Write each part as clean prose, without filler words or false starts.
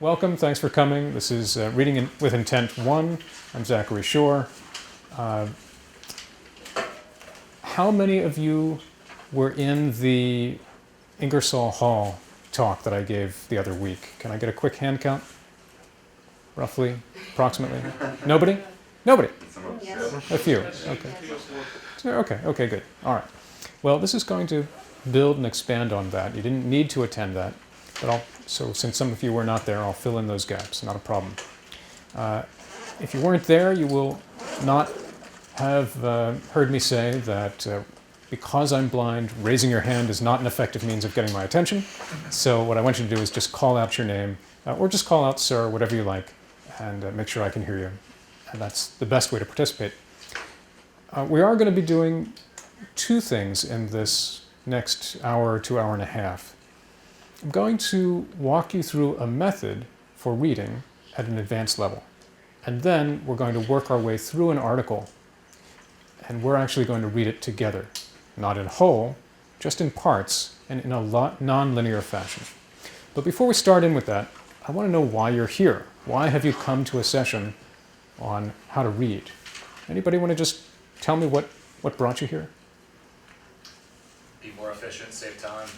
Welcome, thanks for coming. This is Reading with Intent 1. I'm Zachary Shore. How many of you were in the Ingersoll Hall talk that I gave the other week? Can I get a quick hand count? Roughly, approximately? Nobody? Nobody? Yes. A few, okay. Okay, good. All right. Well, this is going to build and expand on that. You didn't need to attend that, but so since some of you were not there, I'll fill in those gaps, not a problem. If you weren't there, you will not have heard me say that because I'm blind, raising your hand is not an effective means of getting my attention. So what I want you to do is just call out your name, or just call out sir, whatever you like, and make sure I can hear you. And that's the best way to participate. We are going to be doing two things in this next hour to hour and a half. I'm going to walk you through a method for reading at an advanced level. And then we're going to work our way through an article. And we're actually going to read it together. Not in whole, just in parts, and in a non-linear fashion. But before we start in with that, I want to know why you're here. Why have you come to a session on how to read? Anybody want to just tell me what brought you here? Be more efficient, save time.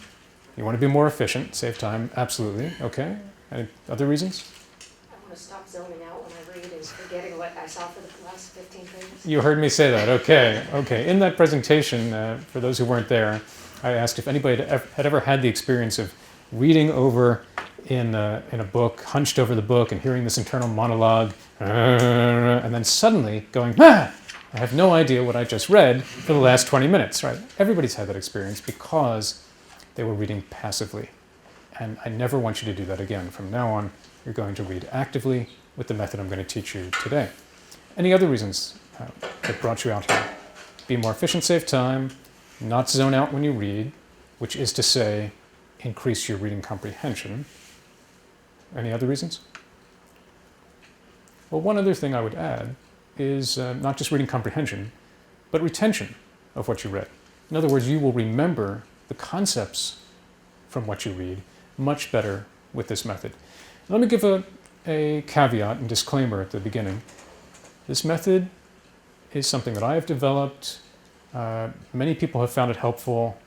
You want to be more efficient, save time, absolutely. Okay. Any other reasons? I want to stop zoning out when I read and forgetting what I saw for the last 15 pages. You heard me say that. Okay. In that presentation, for those who weren't there, I asked if anybody had ever had the experience of reading over in a book, hunched over the book, and hearing this internal monologue, and then suddenly going, I have no idea what I just read for the last 20 minutes, right? Everybody's had that experience because they were reading passively. And I never want you to do that again. From now on, you're going to read actively with the method I'm going to teach you today. Any other reasons that brought you out here? Be more efficient, save time, not zone out when you read, which is to say, increase your reading comprehension. Any other reasons? Well, one other thing I would add is not just reading comprehension, but retention of what you read. In other words, you will remember the concepts from what you read much better with this method. Let me give a caveat and disclaimer at the beginning. This method is something that I have developed. Many people have found it helpful,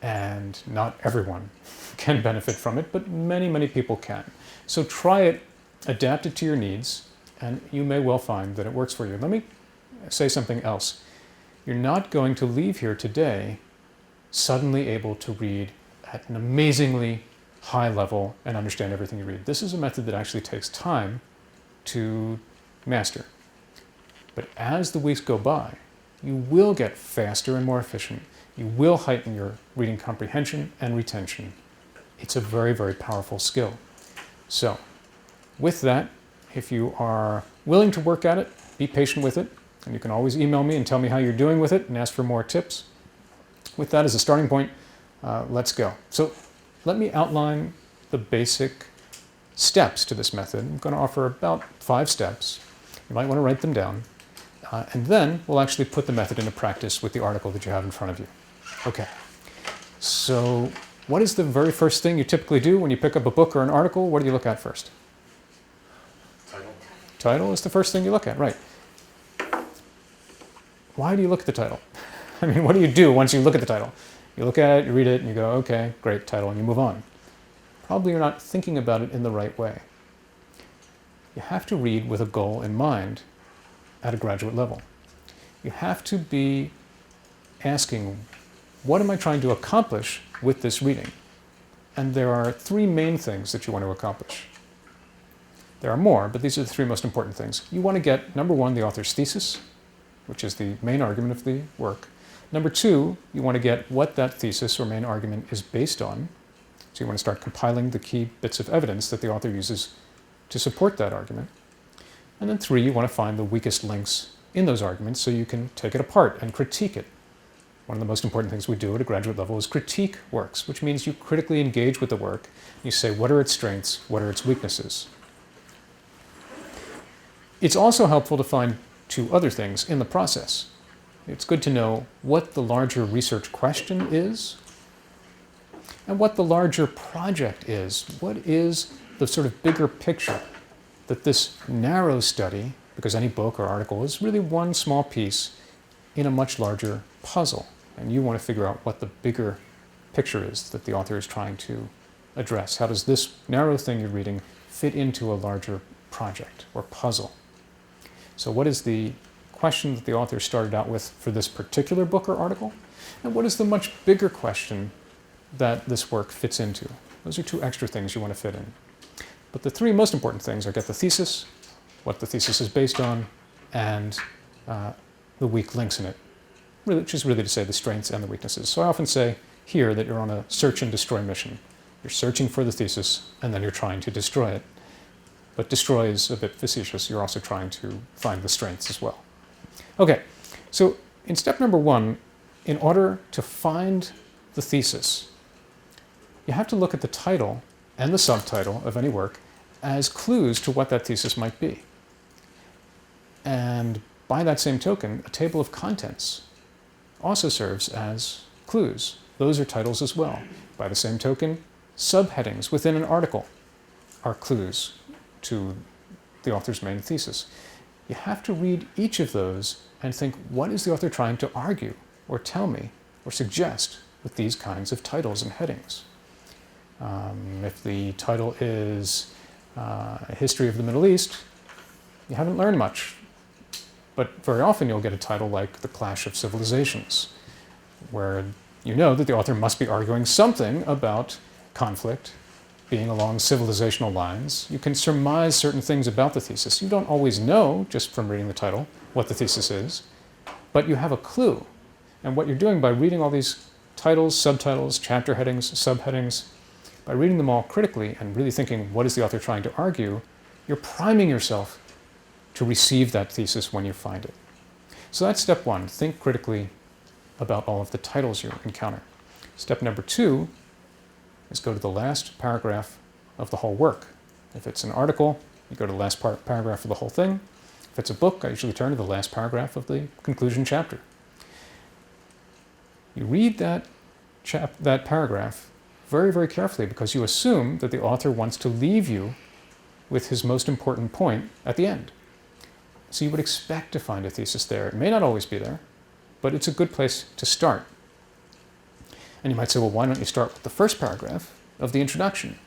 and not everyone can benefit from it, but many people can. So try it, adapt it to your needs, and you may well find that it works for you. Let me say something else. You're not going to leave here today suddenly able to read at an amazingly high level and understand everything you read. This is a method that actually takes time to master. But as the weeks go by, you will get faster and more efficient. You will heighten your reading comprehension and retention. It's a very powerful skill. So, with that, if you are willing to work at it, be patient with it, and you can always email me and tell me how you're doing with it and ask for more tips. With that as a starting point, let's go. So let me outline the basic steps to this method. I'm going to offer about 5 steps. You might want to write them down. And then we'll actually put the method into practice with the article that you have in front of you. Okay. So what is the very first thing you typically do when you pick up a book or an article? What do you look at first? Title. Title is the first thing you look at, right. Why do you look at the title? I mean, what do you do once you look at the title? You look at it, you read it, and you go, okay, great title, and you move on. Probably you're not thinking about it in the right way. You have to read with a goal in mind at a graduate level. You have to be asking, what am I trying to accomplish with this reading? And there are 3 main things that you want to accomplish. There are more, but these are the 3 most important things. You want to get, number 1, the author's thesis, which is the main argument of the work. Number 2, you want to get what that thesis or main argument is based on. So you want to start compiling the key bits of evidence that the author uses to support that argument. And then 3, you want to find the weakest links in those arguments so you can take it apart and critique it. One of the most important things we do at a graduate level is critique works, which means you critically engage with the work. You say, what are its strengths? What are its weaknesses? It's also helpful to find 2 other things in the process. It's good to know what the larger research question is and what the larger project is. What is the the sort of bigger picture, that this narrow study, because any book or article is really one small piece in a much larger puzzle, and you want to figure out what the bigger picture is that the author is trying to address. How does this narrow thing you're reading fit into a larger project or puzzle? So what is the question that the author started out with for this particular book or article? And what is the much bigger question that this work fits into? Those are two extra things you want to fit in. But the three most important things are get the thesis, what the thesis is based on, and the weak links in it, which is really to say the strengths and the weaknesses. So I often say here that you're on a search and destroy mission. You're searching for the thesis, and then you're trying to destroy it. But destroy is a bit facetious. You're also trying to find the strengths as well. Okay, so in step number 1, in order to find the thesis, you have to look at the title and the subtitle of any work as clues to what that thesis might be. And by that same token, a table of contents also serves as clues. Those are titles as well. By the same token, subheadings within an article are clues to the author's main thesis. You have to read each of those and think, what is the author trying to argue or tell me or suggest with these kinds of titles and headings? If the title is A History of the Middle East, you haven't learned much. But very often you'll get a title like The Clash of Civilizations, where you know that the author must be arguing something about conflict, being along civilizational lines. You can surmise certain things about the thesis. You don't always know, just from reading the title, what the thesis is, but you have a clue. And what you're doing by reading all these titles, subtitles, chapter headings, subheadings, by reading them all critically and really thinking, what is the author trying to argue, you're priming yourself to receive that thesis when you find it. So that's step 1. Think critically about all of the titles you encounter. Step number 2 is go to the last paragraph of the whole work. If it's an article, you go to the last paragraph of the whole thing. If it's a book, I usually turn to the last paragraph of the conclusion chapter. You read that paragraph very, very carefully because you assume that the author wants to leave you with his most important point at the end. So you would expect to find a thesis there. It may not always be there, but it's a good place to start. And you might say, well, why don't you start with the first paragraph of the introduction?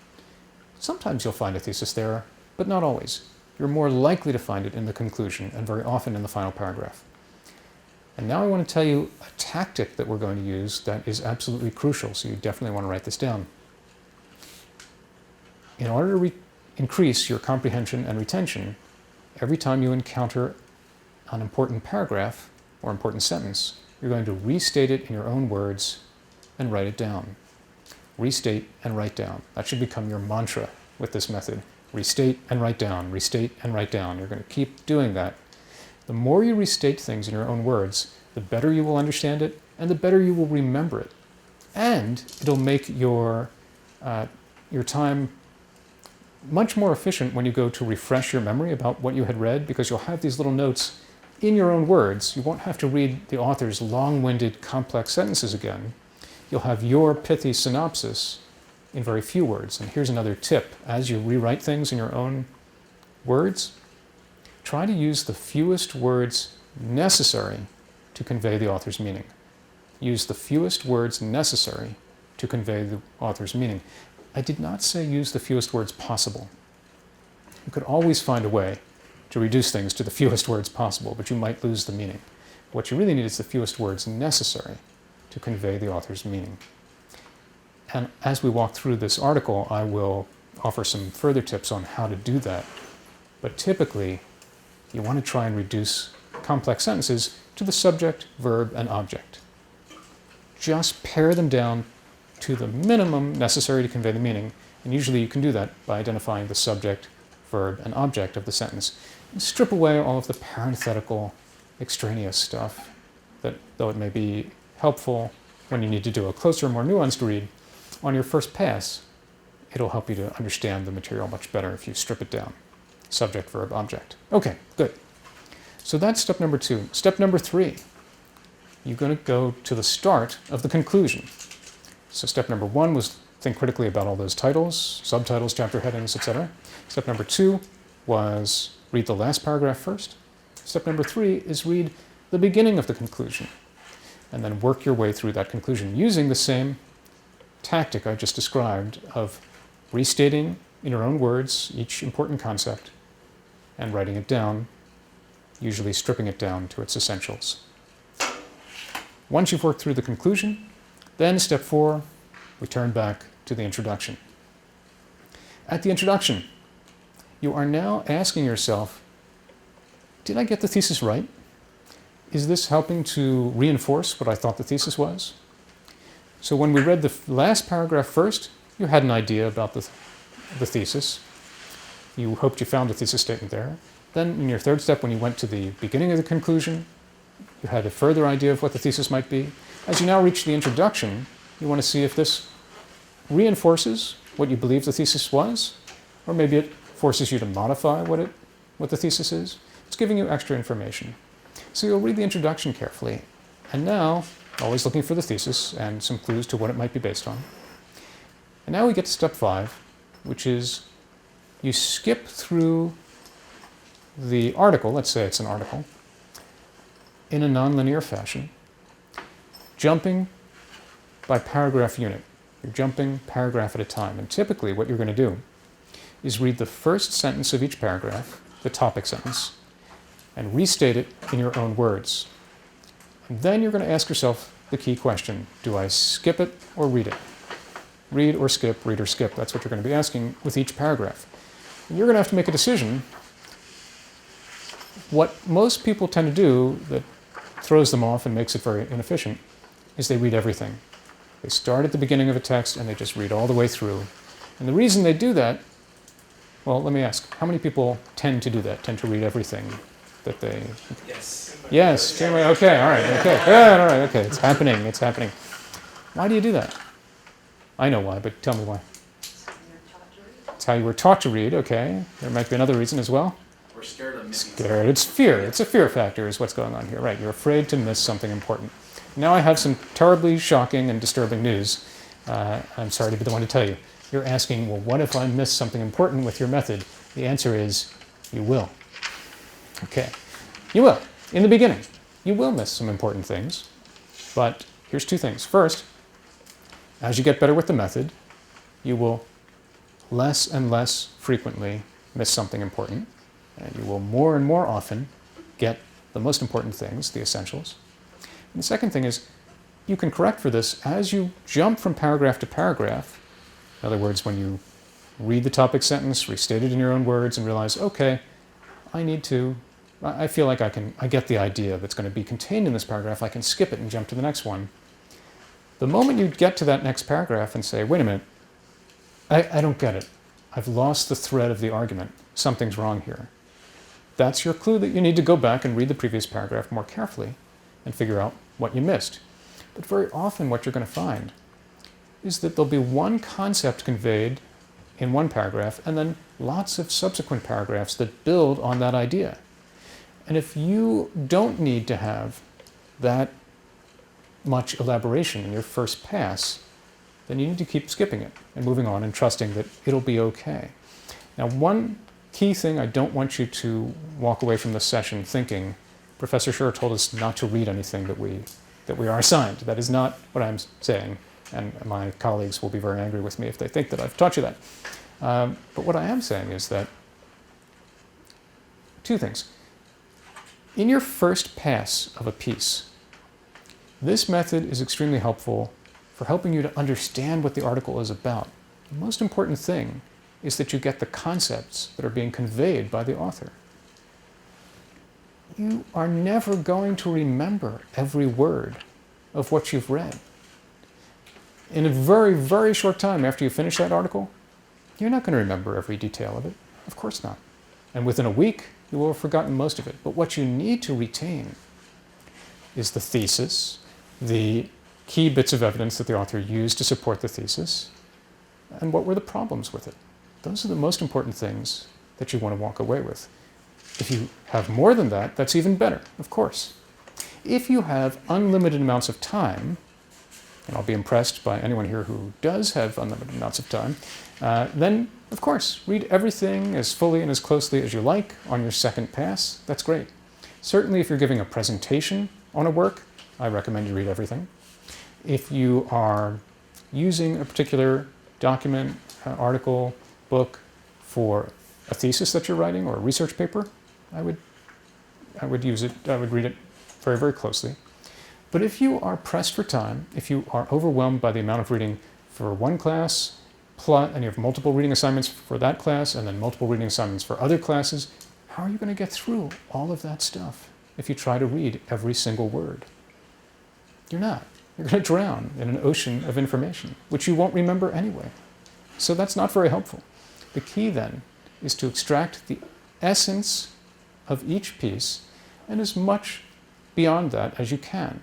Sometimes you'll find a thesis there, but not always. You're more likely to find it in the conclusion and very often in the final paragraph. And now I want to tell you a tactic that we're going to use that is absolutely crucial, so you definitely want to write this down. In order to increase your comprehension and retention, every time you encounter an important paragraph or important sentence, you're going to restate it in your own words and write it down. Restate and write down. That should become your mantra with this method. Restate and write down, restate and write down. You're going to keep doing that. The more you restate things in your own words, the better you will understand it and the better you will remember it. And it'll make your time much more efficient when you go to refresh your memory about what you had read, because you'll have these little notes in your own words. You won't have to read the author's long-winded, complex sentences again. You'll have your pithy synopsis in very few words. And here's another tip. As you rewrite things in your own words, try to use the fewest words necessary to convey the author's meaning. Use the fewest words necessary to convey the author's meaning. I did not say use the fewest words possible. You could always find a way to reduce things to the fewest words possible, but you might lose the meaning. What you really need is the fewest words necessary to convey the author's meaning. And as we walk through this article, I will offer some further tips on how to do that. But typically, you want to try and reduce complex sentences to the subject, verb, and object. Just pare them down to the minimum necessary to convey the meaning, and usually you can do that by identifying the subject, verb, and object of the sentence. And strip away all of the parenthetical, extraneous stuff that, though it may be helpful when you need to do a closer, more nuanced read, on your first pass, it'll help you to understand the material much better if you strip it down. Subject, verb, object. Okay, good. So that's step number 2. Step number 3, you're going to go to the start of the conclusion. So step number 1 was think critically about all those titles, subtitles, chapter headings, etc. Step number 2 was read the last paragraph first. Step number 3 is read the beginning of the conclusion, and then work your way through that conclusion using the same tactic I just described of restating in your own words each important concept and writing it down, usually stripping it down to its essentials. Once you've worked through the conclusion, then step 4, return back to the introduction. At the introduction, you are now asking yourself, did I get the thesis right? Is this helping to reinforce what I thought the thesis was? So when we read the last paragraph first, you had an idea about the thesis. You hoped you found the thesis statement there. Then in your third step, when you went to the beginning of the conclusion, you had a further idea of what the thesis might be. As you now reach the introduction, you want to see if this reinforces what you believe the thesis was, or maybe it forces you to modify what the thesis is. It's giving you extra information. So you'll read the introduction carefully. And now, always looking for the thesis and some clues to what it might be based on. And now we get to step 5, which is you skip through the article, let's say it's an article, in a nonlinear fashion, jumping by paragraph unit. You're jumping paragraph at a time. And typically what you're going to do is read the first sentence of each paragraph, the topic sentence, and restate it in your own words. And then you're going to ask yourself the key question, do I skip it or read it? Read or skip, read or skip. That's what you're going to be asking with each paragraph. And you're going to have to make a decision. What most people tend to do that throws them off and makes it very inefficient is they read everything. They start at the beginning of a text and they just read all the way through. And the reason they do that, well, let me ask, how many people tend to do that, tend to read everything that they... Yes. Yes, okay, all right, okay. Yeah, all right, okay, it's happening, it's happening. Why do you do that? I know why, but tell me why. It's how you were taught to read, okay. There might be another reason as well. We're scared of missing Scared, it's fear. It's a fear factor is what's going on here, right. You're afraid to miss something important. Now I have some terribly shocking and disturbing news. I'm sorry to be the one to tell you. You're asking, well, what if I miss something important with your method? The answer is, you will. Okay, you will. In the beginning, you will miss some important things. But here's 2 things. First, as you get better with the method, you will less and less frequently miss something important. And you will more and more often get the most important things, the essentials. And the second thing is, you can correct for this as you jump from paragraph to paragraph. In other words, when you read the topic sentence, restate it in your own words, and realize, okay, I feel like I get the idea that's going to be contained in this paragraph, I can skip it and jump to the next one. The moment you get to that next paragraph and say, wait a minute, I don't get it. I've lost the thread of the argument. Something's wrong here. That's your clue that you need to go back and read the previous paragraph more carefully and figure out what you missed. But very often what you're going to find is that there'll be one concept conveyed in one paragraph and then lots of subsequent paragraphs that build on that idea. And if you don't need to have that much elaboration in your first pass, then you need to keep skipping it and moving on and trusting that it'll be okay. Now, one key thing I don't want you to walk away from this session thinking, Professor Schur told us not to read anything that we are assigned. That is not what I'm saying, and my colleagues will be very angry with me if they think that I've taught you that. But what I am saying is that 2 things. In your first pass of a piece, this method is extremely helpful for helping you to understand what the article is about. The most important thing is that you get the concepts that are being conveyed by the author. You are never going to remember every word of what you've read. In a very, very short time after you finish that article, you're not going to remember every detail of it. Of course not. And within a week, you will have forgotten most of it. But what you need to retain is the thesis, the key bits of evidence that the author used to support the thesis, and what were the problems with it. Those are the most important things that you want to walk away with. If you have more than that, that's even better, of course. If you have unlimited amounts of time, and I'll be impressed by anyone here who does have unlimited amounts of time, then, of course, read everything as fully and as closely as you like on your second pass. That's great. Certainly, if you're giving a presentation on a work, I recommend you read everything. If you are using a particular document, article, book for a thesis that you're writing or a research paper, I would use it, I would read it very, very closely. But if you are pressed for time, if you are overwhelmed by the amount of reading for one class, and you have multiple reading assignments for that class, and then multiple reading assignments for other classes, how are you going to get through all of that stuff if you try to read every single word? You're not. You're going to drown in an ocean of information, which you won't remember anyway. So that's not very helpful. The key then is to extract the essence of each piece and as much beyond that as you can,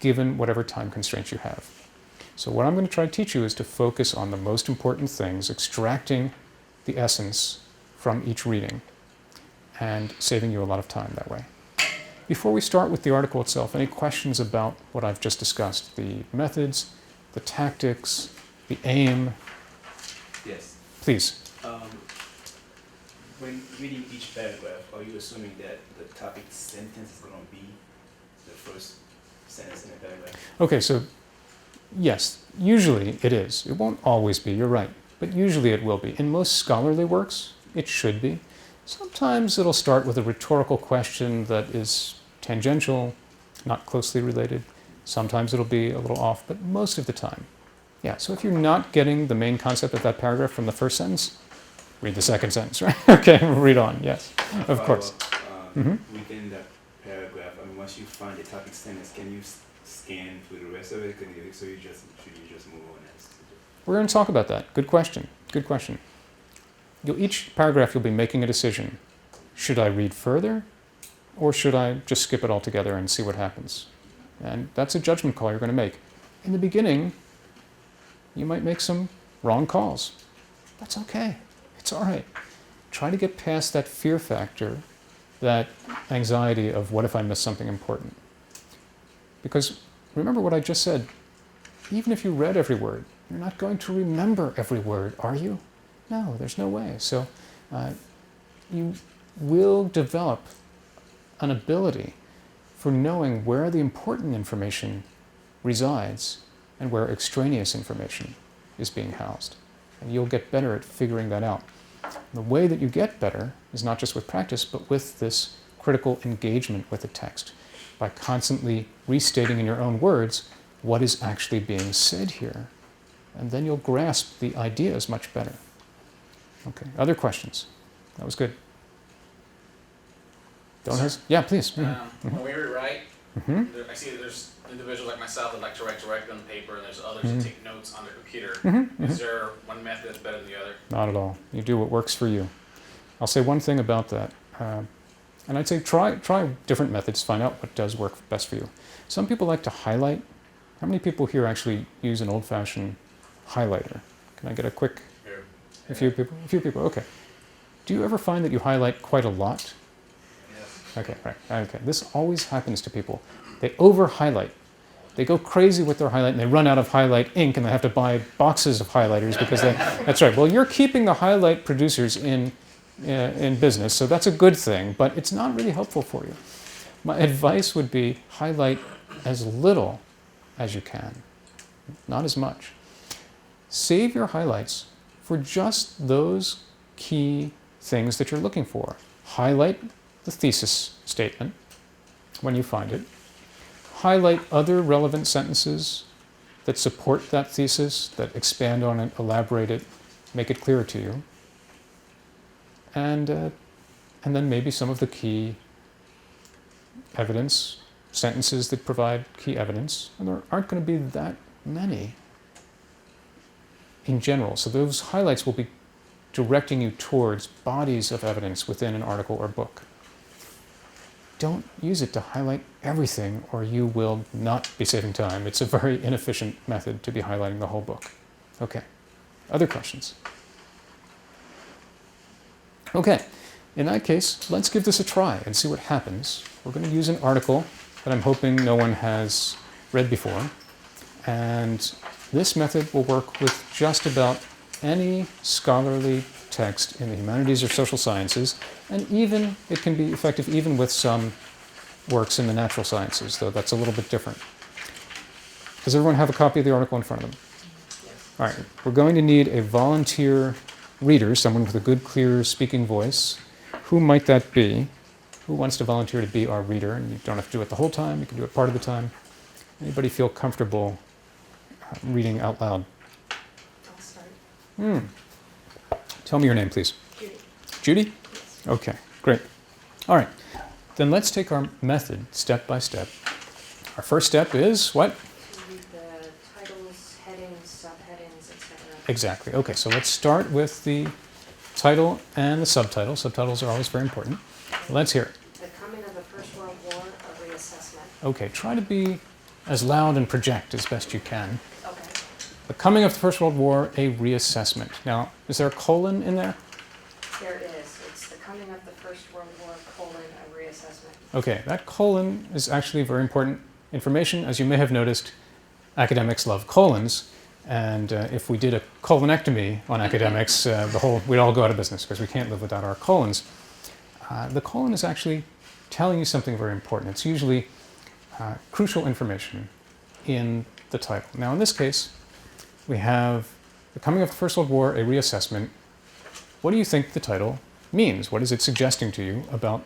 given whatever time constraints you have. So what I'm going to try to teach you is to focus on the most important things, extracting the essence from each reading and saving you a lot of time that way. Before we start with the article itself, any questions about what I've just discussed? The methods, the tactics, the aim? Yes. Please. When reading each paragraph, are you assuming that the topic sentence is going to be the first sentence in the paragraph? Okay, so yes, usually it is. It won't always be, you're right, but usually it will be. In most scholarly works, it should be. Sometimes it'll start with a rhetorical question that is tangential, not closely related. Sometimes it'll be a little off, but most of the time. Yeah, so if you're not getting the main concept of that paragraph from the first sentence, read the second sentence, right? Okay, read on, yes, of course. Within that paragraph, I mean, once you find the topic sentence, can you scan through the rest of it? Should you just move on? We're going to talk about that. Good question. Good question. Each paragraph you'll be making a decision. Should I read further, or should I just skip it altogether and see what happens? And that's a judgment call you're going to make. In the beginning, you might make some wrong calls. That's okay. It's all right. Try to get past that fear factor, that anxiety of what if I miss something important. Because remember what I just said, even if you read every word, you're not going to remember every word, are you? No, there's no way. So you will develop an ability for knowing where the important information resides and where extraneous information is being housed. And you'll get better at figuring that out. The way that you get better is not just with practice, but with this critical engagement with the text, by constantly restating in your own words what is actually being said here. And then you'll grasp the ideas much better. Okay, other questions? That was good. Yeah, please. When we rewrite, I see there's individuals like myself that like to write directly on paper, and there's others that take notes on their computer. Is there one method that's better than the other? Not at all. You do what works for you. I'll say one thing about that. And I'd say try different methods, find out what does work best for you. Some people like to highlight. How many people here actually use an old-fashioned highlighter? Can I get a quick... Here. A few people, okay. Do you ever find that you highlight quite a lot? Yes. Okay, right, okay. This always happens to people. They over-highlight. They go crazy with their highlight and they run out of highlight ink and they have to buy boxes of highlighters because that's right. Well, you're keeping the highlight producers in business, so that's a good thing, but it's not really helpful for you. My advice would be highlight as little as you can, not as much. Save your highlights for just those key things that you're looking for. Highlight the thesis statement when you find it. Highlight other relevant sentences that support that thesis, that expand on it, elaborate it, make it clearer to you. And then maybe some of the key evidence, sentences that provide key evidence, and there aren't going to be that many in general. So those highlights will be directing you towards bodies of evidence within an article or book. Don't use it to highlight everything or you will not be saving time. It's a very inefficient method to be highlighting the whole book. Okay, other questions? Okay, in that case, let's give this a try and see what happens. We're going to use an article that I'm hoping no one has read before. And this method will work with just about any scholarly text in the humanities or social sciences, and even it can be effective even with some works in the natural sciences, though that's a little bit different. Does everyone have a copy of the article in front of them? All right, we're going to need a volunteer reader, someone with a good, clear speaking voice. Who might that be? Who wants to volunteer to be our reader? And you don't have to do it the whole time, you can do it part of the time. Anybody feel comfortable reading out loud? I'll start. Tell me your name, please. Judy. Judy? Yes. Okay, great. All right, then let's take our method step by step. Our first step is what? To read the titles, headings, subheadings, etc. Exactly. Okay, so let's start with the title and the subtitle. Subtitles are always very important. Let's hear it. The Coming of the First World War, a reassessment. Okay, try to be as loud and project as best you can. Okay. The Coming of the First World War, a reassessment. Now, is there a colon in there? There it is. It's the Coming of the First World War, a reassessment. Okay, that colon is actually very important information. As you may have noticed, academics love colons, and if we did a colonectomy on academics, we'd all go out of business because we can't live without our colons. The colon is actually telling you something very important. It's usually crucial information in the title. Now, in this case, we have The Coming of the First World War, a reassessment. What do you think the title means? What is it suggesting to you about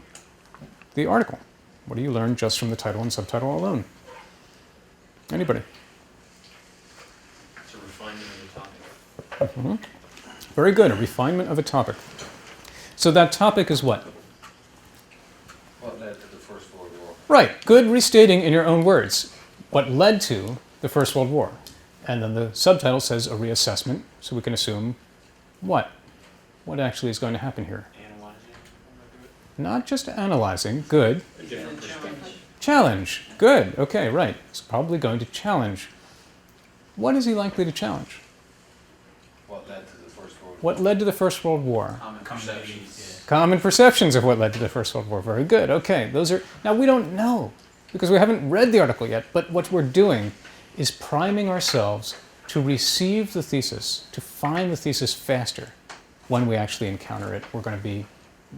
the article? What do you learn just from the title and subtitle alone? Anybody? It's a refinement of the topic. Very good, a refinement of a topic. So that topic is what? What led to the First World War? Right, good restating in your own words. What led to the First World War? And then the subtitle says a reassessment, so we can assume what? What actually is going to happen here? Analyzing. Not just analyzing, good. A different perspective. Challenge, good, okay, right. It's probably going to challenge. What is he likely to challenge? What led to the First World War? What led to the First World War? Common perceptions. Common perceptions of what led to the First World War. Very good. Okay, those are now we don't know because we haven't read the article yet. But what we're doing is priming ourselves to receive the thesis, to find the thesis faster. When we actually encounter it, we're going to be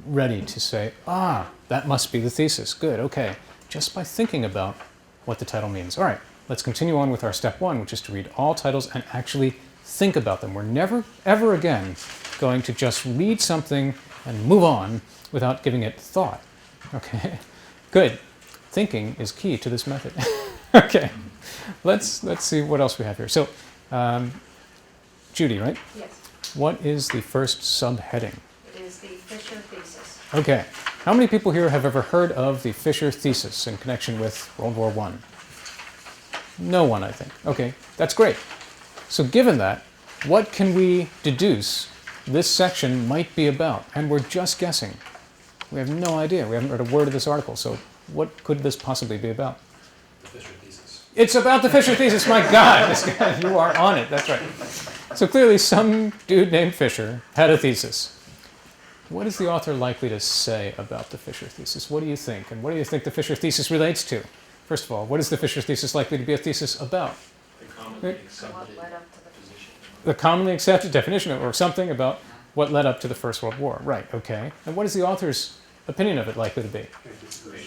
ready to say, that must be the thesis. Good. Okay. Just by thinking about what the title means. All right. Let's continue on with our step one, which is to read all titles and actually think about them. We're never, ever again going to just read something and move on without giving it thought. Okay, good. Thinking is key to this method. Okay, let's see what else we have here. So, Judy, right? Yes. What is the first subheading? It is the Fisher thesis. Okay, how many people here have ever heard of the Fisher thesis in connection with World War I? No one, I think. Okay, that's great. So given that, what can we deduce this section might be about? And we're just guessing. We have no idea. We haven't read a word of this article. So what could this possibly be about? The Fisher thesis. It's about the Fisher thesis. My God, this guy, you are on it. That's right. So clearly some dude named Fisher had a thesis. What is the author likely to say about the Fisher thesis? What do you think? And what do you think the Fisher thesis relates to? First of all, what is the Fisher thesis likely to be a thesis about? The commonly What accepted led up to the position. The commonly accepted definition of, or something about what led up to the First World War. Right, okay. And what is the author's opinion of it likely to be?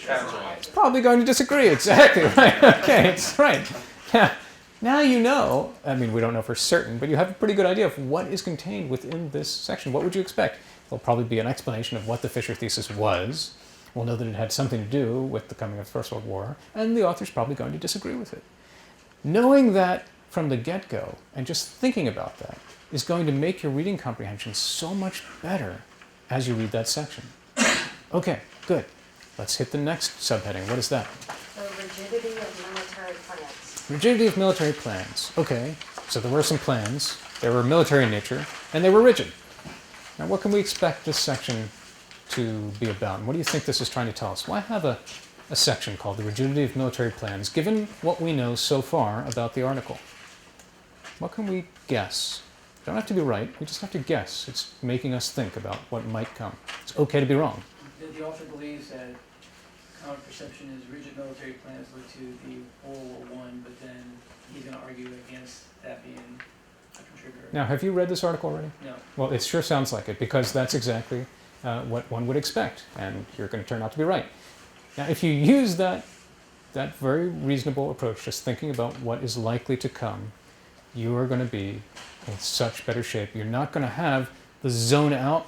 That's Probably going to disagree, exactly, right. Okay, it's right. Yeah. Now you know, I mean, we don't know for certain, but you have a pretty good idea of what is contained within this section. What would you expect? There'll probably be an explanation of what the Fisher thesis was. We'll know that it had something to do with the coming of the First World War, and the author's probably going to disagree with it. Knowing that from the get-go, and just thinking about that, is going to make your reading comprehension so much better as you read that section. Okay, good. Let's hit the next subheading. What is that? The rigidity of military plans. Rigidity of military plans. Okay, so there were some plans. They were military in nature, and they were rigid. Now, what can we expect this section to be about? And what do you think this is trying to tell us? Why have a section called The Rigidity of Military Plans, given what we know so far about the article? What can we guess? Don't have to be right, we just have to guess. It's making us think about what might come. It's okay to be wrong. The author believes that common perception is rigid military plans led to the World War I, but then he's gonna argue against that being a contributor. Now, have you read this article already? No. Well, it sure sounds like it, because that's exactly what one would expect, and you're going to turn out to be right. Now, if you use that very reasonable approach, just thinking about what is likely to come, you are going to be in such better shape. You're not going to have the zone out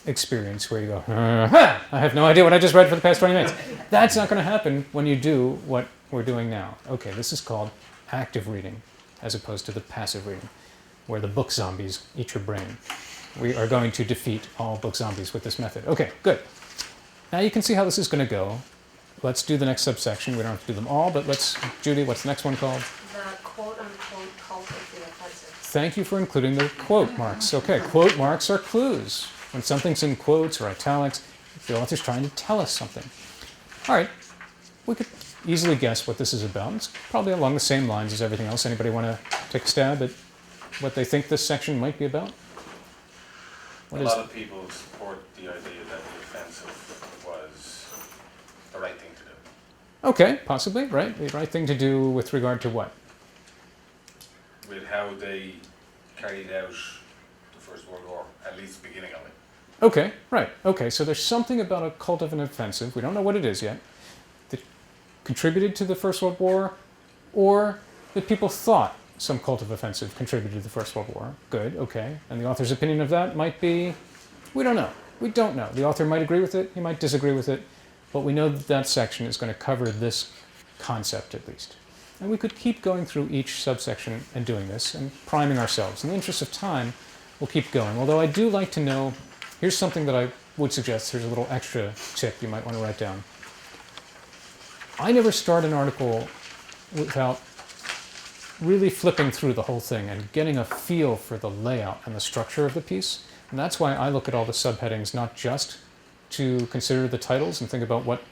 experience where you go, I have no idea what I just read for the past 20 minutes. That's not going to happen when you do what we're doing now. Okay, this is called active reading, as opposed to the passive reading, where the book zombies eat your brain. We are going to defeat all book zombies with this method. Okay, good. Now you can see how this is going to go. Let's do the next subsection. We don't have to do them all, but Judy, what's the next one called? The quote-unquote cult of the offensive. Thank you for including the quote marks. Okay, quote marks are clues. When something's in quotes or italics, the author's trying to tell us something. All right, we could easily guess what this is about. It's probably along the same lines as everything else. Anybody want to take a stab at what they think this section might be about? What A is lot of people support the idea that the offensive was the right thing to do. Okay, possibly, right? The right thing to do with regard to what? With how they carried out the First World War, at least the beginning of it. Okay, right. Okay, so there's something about a cult of an offensive, we don't know what it is yet, that contributed to the First World War, or that people thought some cult of offensive contributed to the First World War. Good, okay. And the author's opinion of that might be, we don't know. We don't know. The author might agree with it, he might disagree with it, but we know that that section is going to cover this concept at least. And we could keep going through each subsection and doing this and priming ourselves. In the interest of time, we'll keep going. Although I do like to know, here's something that I would suggest, here's a little extra tip you might want to write down. I never start an article without really flipping through the whole thing and getting a feel for the layout and the structure of the piece. And that's why I look at all the subheadings, not just to consider the titles and think about what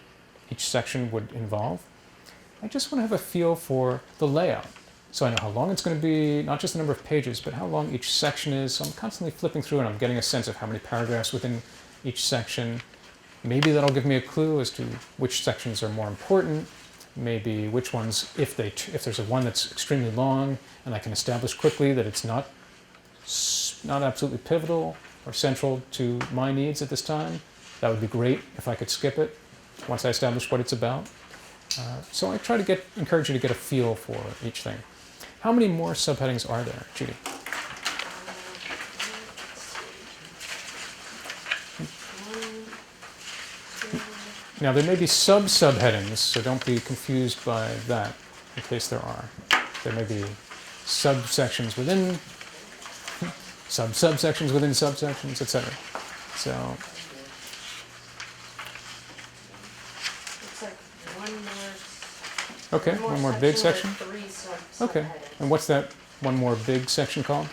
each section would involve. I just want to have a feel for the layout. So I know how long it's going to be, not just the number of pages, but how long each section is. So I'm constantly flipping through and I'm getting a sense of how many paragraphs within each section. Maybe that'll give me a clue as to which sections are more important. Maybe which ones, if there's one that's extremely long and I can establish quickly that it's not absolutely pivotal or central to my needs at this time, that would be great if I could skip it once I establish what it's about. So I try to encourage you to get a feel for each thing. How many more subheadings are there, Judy? Now there may be sub-subheadings, so don't be confused by that, in case there are. There may be subsections within sub-subsections within subsections, etc. So Looks like okay, one more big section. with 3 Okay, subheadings. and what's that one more big section called?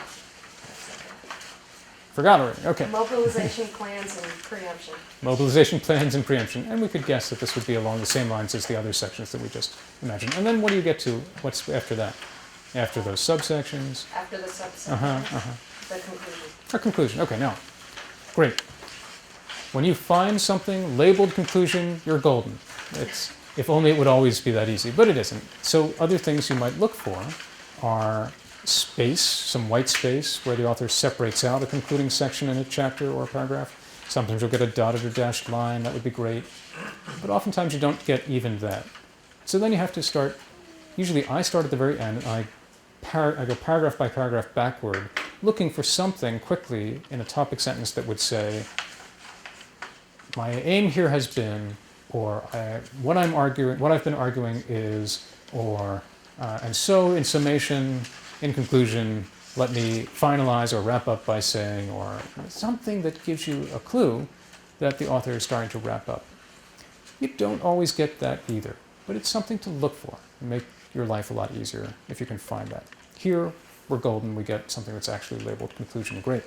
Forgot already. Okay. Mobilization plans and preemption. Mobilization plans and preemption. And we could guess that this would be along the same lines as the other sections that we just imagined. And then what do you get to? What's after that? After those subsections? After the subsection, the conclusion. A conclusion. Okay, now, great. When you find something labeled conclusion, you're golden. If only it would always be that easy, but it isn't. So other things you might look for are space, some white space where the author separates out a concluding section in a chapter or a paragraph. Sometimes you'll get a dotted or dashed line, that would be great. But oftentimes you don't get even that. So then you have to start, usually I start at the very end and I go paragraph by paragraph backward, looking for something quickly in a topic sentence that would say, my aim here has been, or what I've been arguing is, or, and so in summation, in conclusion, let me finalize or wrap up by saying, or something that gives you a clue that the author is starting to wrap up. You don't always get that either, but it's something to look for and make your life a lot easier if you can find that. Here, we're golden, we get something that's actually labeled conclusion, great.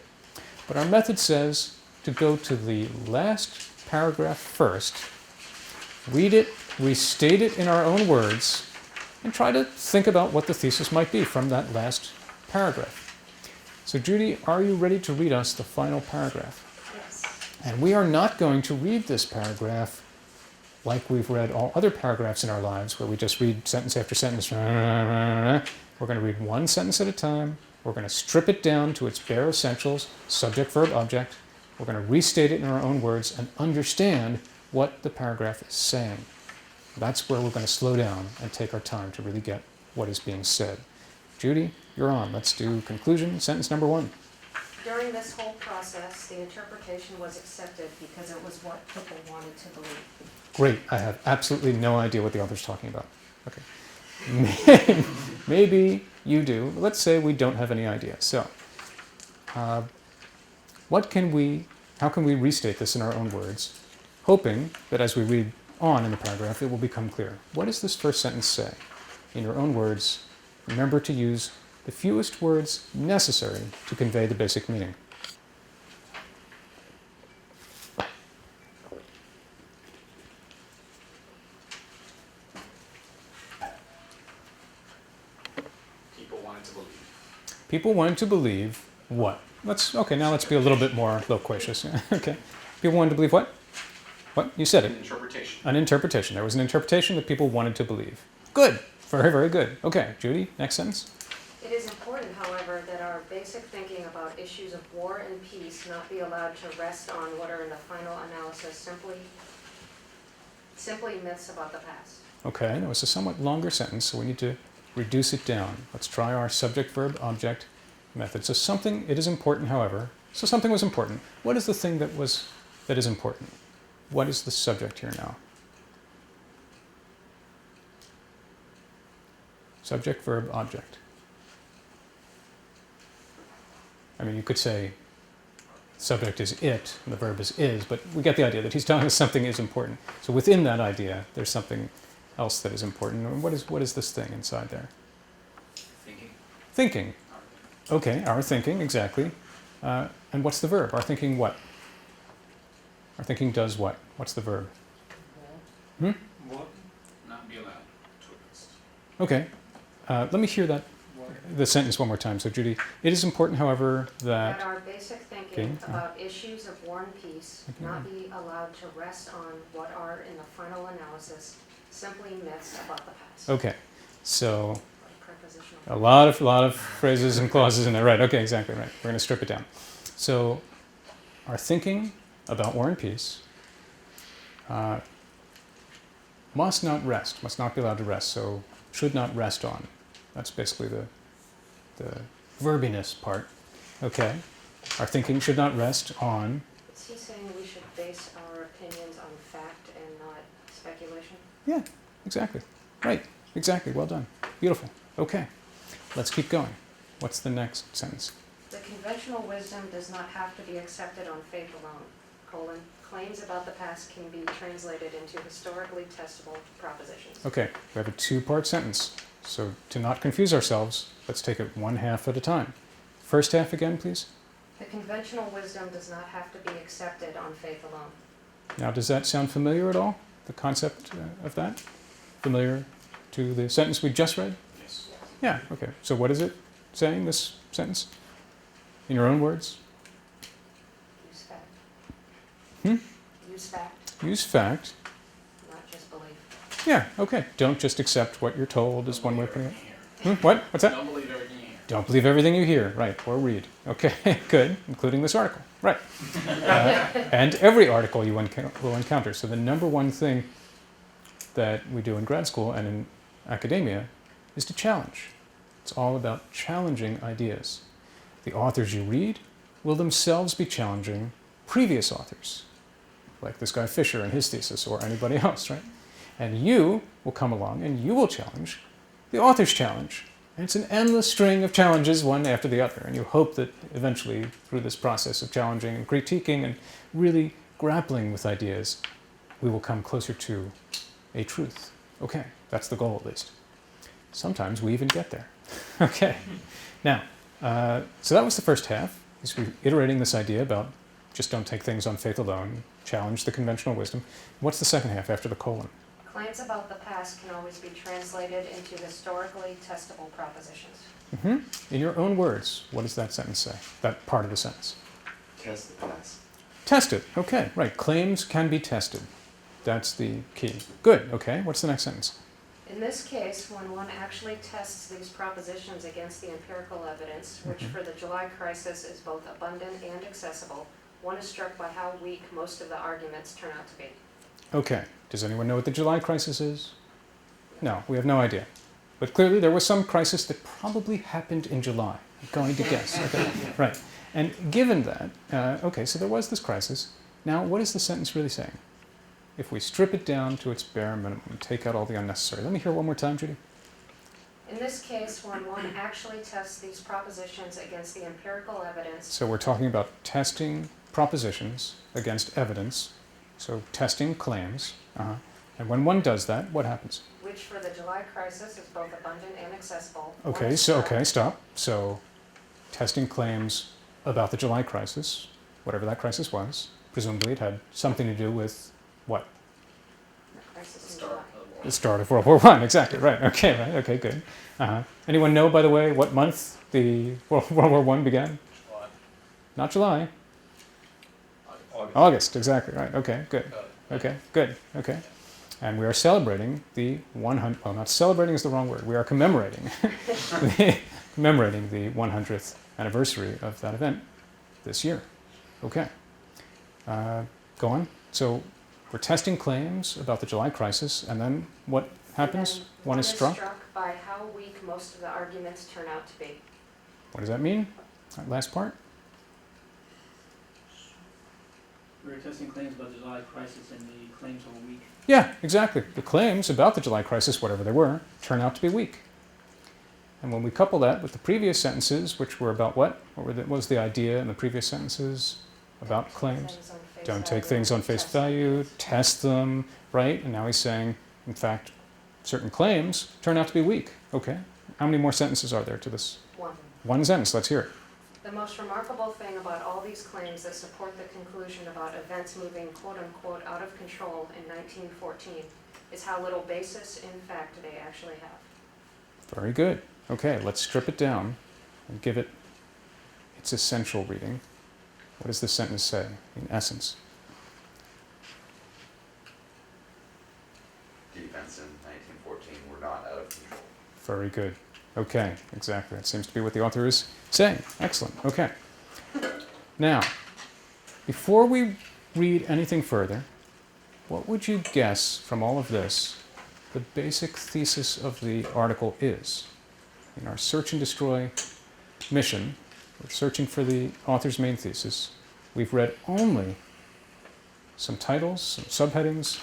But our method says to go to the last paragraph first, read it, restate it in our own words, and try to think about what the thesis might be from that last paragraph. So Judy, are you ready to read us the final paragraph? Yes. And we are not going to read this paragraph like we've read all other paragraphs in our lives where we just read sentence after sentence. We're going to read one sentence at a time. We're going to strip it down to its bare essentials, subject, verb, object. We're going to restate it in our own words and understand what the paragraph is saying. That's where we're going to slow down and take our time to really get what is being said. Judy, you're on. Let's do conclusion, sentence number 1. During this whole process, the interpretation was accepted because it was what people wanted to believe. Great. I have absolutely no idea what the author's talking about. Okay. Maybe you do. Let's say we don't have any idea. So, how can we restate this in our own words, hoping that as we read on in the paragraph, it will become clear. What does this first sentence say? In your own words, remember to use the fewest words necessary to convey the basic meaning. People wanted to believe. People wanted to believe what? Now let's be a little bit more loquacious. Okay. People wanted to believe what? What? You said it. An interpretation. An interpretation. There was an interpretation that people wanted to believe. Good. Very, very good. Okay, Judy, next sentence. It is important, however, that our basic thinking about issues of war and peace not be allowed to rest on what are in the final analysis simply myths about the past. Okay, that was a somewhat longer sentence, so we need to reduce it down. Let's try our subject, verb, object method. So it is important, however. So something was important. What is the thing that is important? What is the subject here now? Subject, verb, object. I mean, you could say subject is it, and the verb is, but we get the idea that he's telling us something is important. So within that idea, there's something else that is important. And what is this thing inside there? Thinking. Thinking. Okay, our thinking, exactly. And what's the verb? Our thinking what? Our thinking does what? What's the verb? Hmm? What? Not be allowed to arrest. Okay. Let me hear the sentence one more time. So, Judy, it is important, however, That that... our basic thinking Okay. about issues of war and peace not be allowed to rest on what are, in the final analysis, simply myths about the past. Okay. So, Prepositional. a lot of phrases and clauses in there. Right, okay, exactly right. We're going to strip it down. So, our thinking about war and peace must not rest, must not be allowed to rest, so should not rest on. That's basically the verbiness part. Okay. Our thinking should not rest on... Is he saying we should base our opinions on fact and not speculation? Yeah, exactly. Right, exactly. Well done. Beautiful. Okay. Let's keep going. What's the next sentence? The conventional wisdom does not have to be accepted on faith alone, claims about the past can be translated into historically testable propositions. Okay, we have a 2-part sentence. So to not confuse ourselves, let's take it one half at a time. First half again, please. The conventional wisdom does not have to be accepted on faith alone. Now, does that sound familiar at all? The concept of that? Familiar to the sentence we just read? Yes. Yeah, okay. So what is it saying, this sentence? In your own words? Use fact. Hmm? Use fact, Use fact. not just belief. Yeah, okay. Don't just accept what you're told is one way of putting it. Here. What? What's that? Don't believe everything you hear. Don't believe everything you hear. Right, or read. Okay, good. Including this article. Right. And every article you will encounter. So the number one thing that we do in grad school and in academia is to challenge. It's all about challenging ideas. The authors you read will themselves be challenging previous authors, like this guy Fisher and his thesis, or anybody else, right? And you will come along and you will challenge the author's challenge. And it's an endless string of challenges, one after the other. And you hope that eventually, through this process of challenging and critiquing and really grappling with ideas, we will come closer to a truth. Okay, that's the goal at least. Sometimes we even get there. Okay, now, so that was the first half. Is reiterating this idea about just don't take things on faith alone, challenge the conventional wisdom. What's the second half after the colon? Claims about the past can always be translated into historically testable propositions. In your own words, what does that sentence say? That part of the sentence. Test the past. Tested. Okay, right. Claims can be tested. That's the key. Good, okay. What's the next sentence? In this case, when one actually tests these propositions against the empirical evidence, which for the July crisis is both abundant and accessible, one is struck by how weak most of the arguments turn out to be. Okay. Does anyone know what the July crisis is? No, we have no idea. But clearly there was some crisis that probably happened in July. I'm going to guess. Okay. Right. And given that, okay, so there was this crisis. Now, what is the sentence really saying? If we strip it down to its bare minimum and take out all the unnecessary. Let me hear it one more time, Judy. In this case, when one actually tests these propositions against the empirical evidence, So we're talking about testing propositions against evidence. So testing claims. And when one does that, what happens? which for the July crisis is both abundant and accessible. one Okay, is so, struck- okay, stop. So testing claims about the July crisis, whatever that crisis was, presumably it had something to do with what? the crisis in Start July. of the war. The start of World War I, exactly, right, okay, good. Anyone know, by the way, what month the World War I began? July, Not July, August. August, exactly, right, okay, good, Got it. okay, good, okay. And we are celebrating the 100, well, not celebrating is the wrong word, we are commemorating, commemorating the 100th anniversary of that event this year. Okay. Go on. So we're testing claims about the July crisis, and then what happens? And then One is struck. by how weak most of the arguments turn out to be. What does that mean? That last part? We were testing claims about the July crisis and the claims were weak. Yeah, exactly. The claims about the July crisis, whatever they were, turn out to be weak. And when we couple that with the previous sentences, which were about what? What was the idea in the previous sentences about claims? Things on face Don't take value, things on face test them. value, test them, right? And now he's saying, in fact, certain claims turn out to be weak. Okay. How many more sentences are there to this? One. One sentence. Let's hear it. The most remarkable thing about all these claims that support the conclusion about events moving quote-unquote out of control in 1914 is how little basis in fact they actually have. Very good. Okay, let's strip it down and give it its essential reading. What does this sentence say, in essence? The events in 1914 were not out of control. Very good. Okay, exactly. That seems to be what the author is saying. Excellent. Okay. Now, before we read anything further, what would you guess from all of this the basic thesis of the article is? In our search and destroy mission, we're searching for the author's main thesis. We've read only some titles, some subheadings,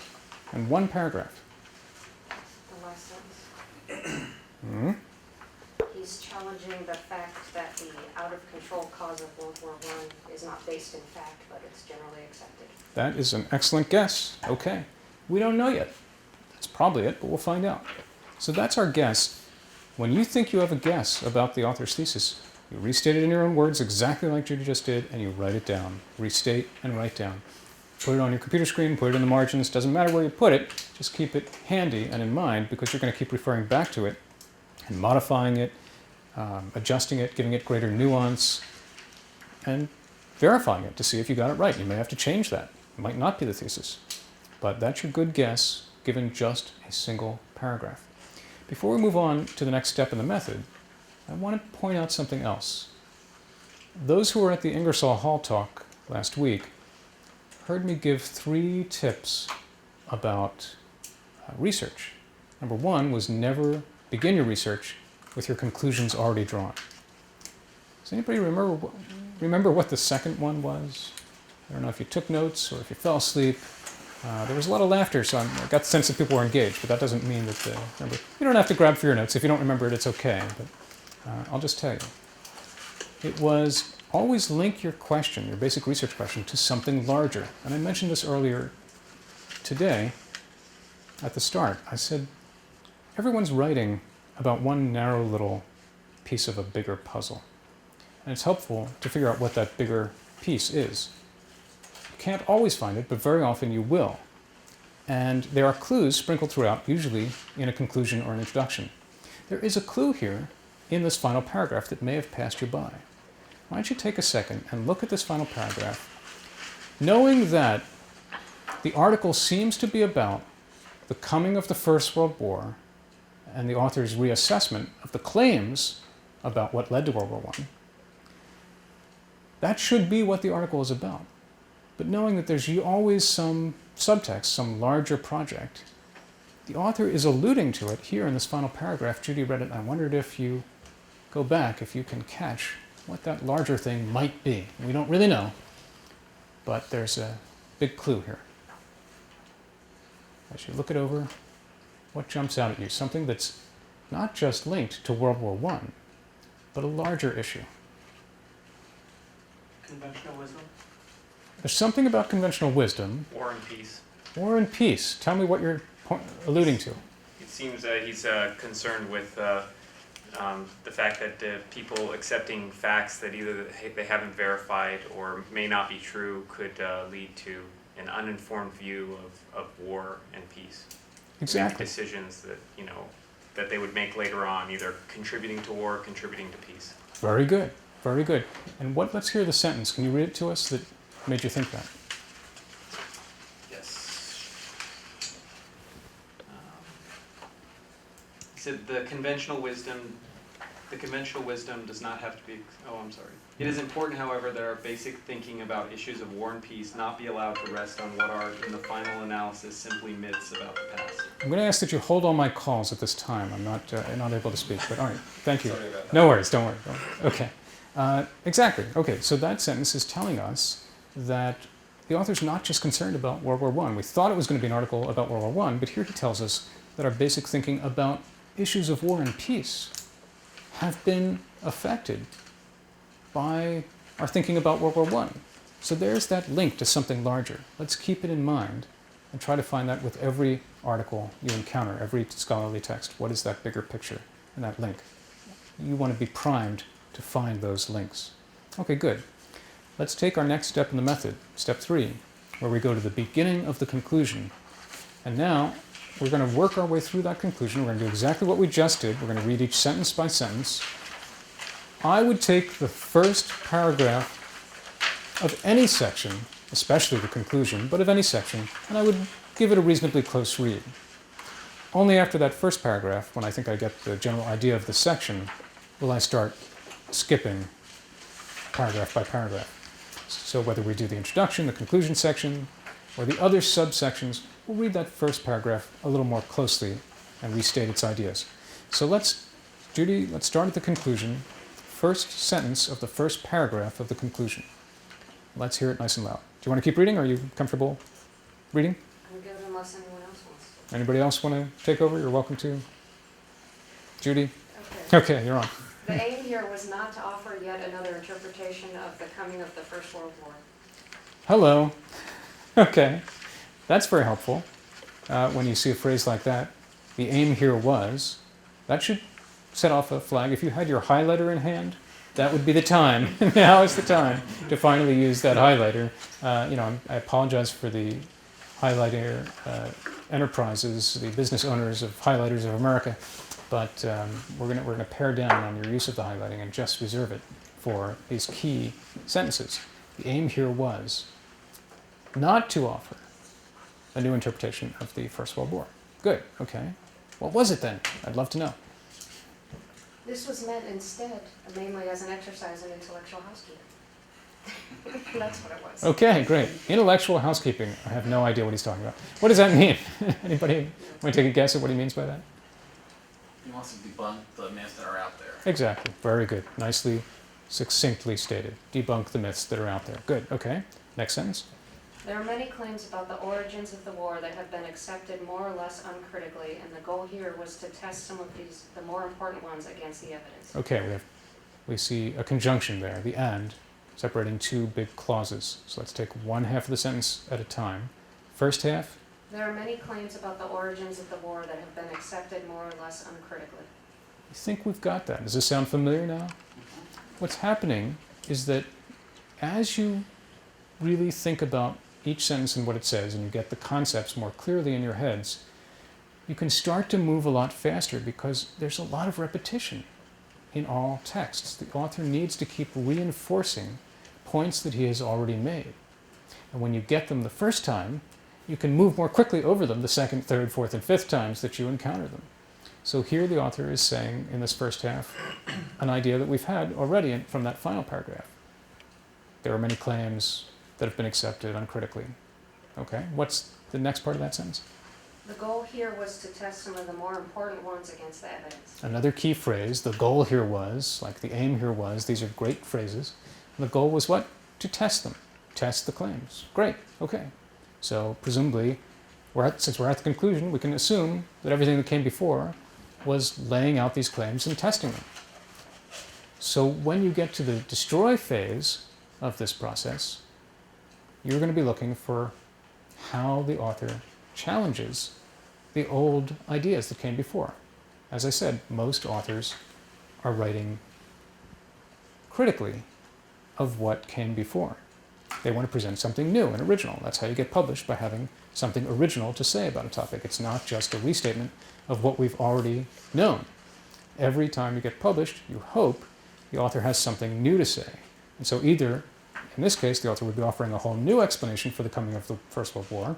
and one paragraph. The last sentence. Hmm? He's challenging the fact that the out-of-control cause of World War I is not based in fact, but it's generally accepted. That is an excellent guess. Okay. We don't know yet. That's probably it, but we'll find out. So that's our guess. When you think you have a guess about the author's thesis, you restate it in your own words exactly like Judy just did, and you write it down. Restate and write down. Put it on your computer screen, put it in the margins. Doesn't matter where you put it, just keep it handy and in mind because you're going to keep referring back to it and modifying it, adjusting it, giving it greater nuance, and verifying it to see if you got it right. You may have to change that. It might not be the thesis. But that's your good guess given just a single paragraph. Before we move on to the next step in the method, I want to point out something else. Those who were at the Ingersoll Hall talk last week heard me give 3 tips about research. Number 1 was never begin your research with your conclusions already drawn. Does anybody remember what the second one was? I don't know if you took notes or if you fell asleep. There was a lot of laughter, so I got the sense that people were engaged, but that doesn't mean that, remember, you don't have to grab for your notes. If you don't remember it, it's okay, but I'll just tell you. It was always link your question, your basic research question, to something larger. And I mentioned this earlier today at the start. I said, everyone's writing about one narrow little piece of a bigger puzzle. And it's helpful to figure out what that bigger piece is. You can't always find it, but very often you will. And there are clues sprinkled throughout, usually in a conclusion or an introduction. There is a clue here in this final paragraph that may have passed you by. Why don't you take a second and look at this final paragraph, knowing that The article seems to be about the coming of the First World War and the author's reassessment of the claims about what led to World War I. That should be what the article is about. But knowing that there's always some subtext, some larger project, the author is alluding to it here in this final paragraph. Judy read it, and I wondered if you go back, if you can catch what that larger thing might be. We don't really know, but there's a big clue here. As you look it over, what jumps out at you? Something that's not just linked to World War I, but a larger issue. Conventional wisdom, There's something about conventional wisdom, war and peace. war and peace. Tell me what you're alluding to. It seems he's concerned with the fact that people accepting facts that either they haven't verified or may not be true could lead to an uninformed view of war and peace. Exactly. Make decisions that, you know, that they would make later on, either contributing to war or contributing to peace. Very good. Very good. And let's hear the sentence. Can you read it to us that made you think that? Yes. He said the conventional wisdom does not have to be, oh, I'm sorry. It is important, however, that our basic thinking about issues of war and peace not be allowed to rest on what are, in the final analysis, simply myths about the past. I'm going to ask that you hold all my calls at this time. I'm not able to speak, but all right. Thank you. Sorry about that. No worries. Don't worry. Okay. Exactly. Okay. So that sentence is telling us that the author's not just concerned about World War I. We thought it was going to be an article about World War I, but here he tells us that our basic thinking about issues of war and peace have been affected by our thinking about World War I. So there's that link to something larger. Let's keep it in mind and try to find that with every article you encounter, every scholarly text. What is that bigger picture and that link? You want to be primed to find those links. Okay, good. Let's take our next step in the method, step 3, where we go to the beginning of the conclusion. And now we're going to work our way through that conclusion. We're going to do exactly what we just did. We're going to read each sentence by sentence. I would take the first paragraph of any section, especially the conclusion, but of any section, and I would give it a reasonably close read. Only after that first paragraph, when I think I get the general idea of the section, will I start skipping paragraph by paragraph. So whether we do the introduction, the conclusion section, or the other subsections, we'll read that first paragraph a little more closely and restate its ideas. So Judy, let's start at the conclusion. First sentence of the first paragraph of the conclusion. Let's hear it nice and loud. Do you want to keep reading? Are you comfortable reading? I'm good unless anyone else wants. Anybody else want to take over? You're welcome to. Judy? Okay. Okay, you're on. The aim here was not to offer yet another interpretation of the coming of the First World War. Hello. Okay. That's very helpful. When you see a phrase like that, the aim here was, that should set off a flag. If you had your highlighter in hand, that would be the time. Now is the time to finally use that highlighter. I apologize for the highlighter enterprises, the business owners of Highlighters of America, but we're gonna pare down on your use of the highlighting and just reserve it for these key sentences. The aim here was not to offer a new interpretation of the First World War. Good, okay. What was it then? I'd love to know. This was meant instead, mainly as an exercise in intellectual housekeeping. That's what it was. Okay, great. Intellectual housekeeping. I have no idea what he's talking about. What does that mean? Anybody want to take a guess at what he means by that? He wants to debunk the myths that are out there. Exactly. Very good. Nicely, succinctly stated. Debunk the myths that are out there. Good. Okay. Next sentence. There are many claims about the origins of the war that have been accepted more or less uncritically, and the goal here was to test some of these, the more important ones, against the evidence. Okay, we see a conjunction there, the and, separating two big clauses. So let's take one half of the sentence at a time. First half. There are many claims about the origins of the war that have been accepted more or less uncritically. I think we've got that. Does this sound familiar now? What's happening is that as you really think about each sentence and what it says, and you get the concepts more clearly in your heads, you can start to move a lot faster because there's a lot of repetition in all texts. The author needs to keep reinforcing points that he has already made. And when you get them the first time, you can move more quickly over them the second, third, fourth, and fifth times that you encounter them. So here the author is saying in this first half an idea that we've had already from that final paragraph. There are many claims that have been accepted uncritically. Okay, what's the next part of that sentence? The goal here was to test some of the more important ones against the evidence. Another key phrase, the goal here was, like the aim here was, these are great phrases. The goal was what? To test them, test the claims. Great, okay. So presumably, since we're at the conclusion, we can assume that everything that came before was laying out these claims and testing them. So when you get to the destroy phase of this process, you're going to be looking for how the author challenges the old ideas that came before. As I said, most authors are writing critically of what came before. They want to present something new and original. That's how you get published, by having something original to say about a topic. It's not just a restatement of what we've already known. Every time you get published, you hope the author has something new to say. And so either, in this case, the author would be offering a whole new explanation for the coming of the First World War,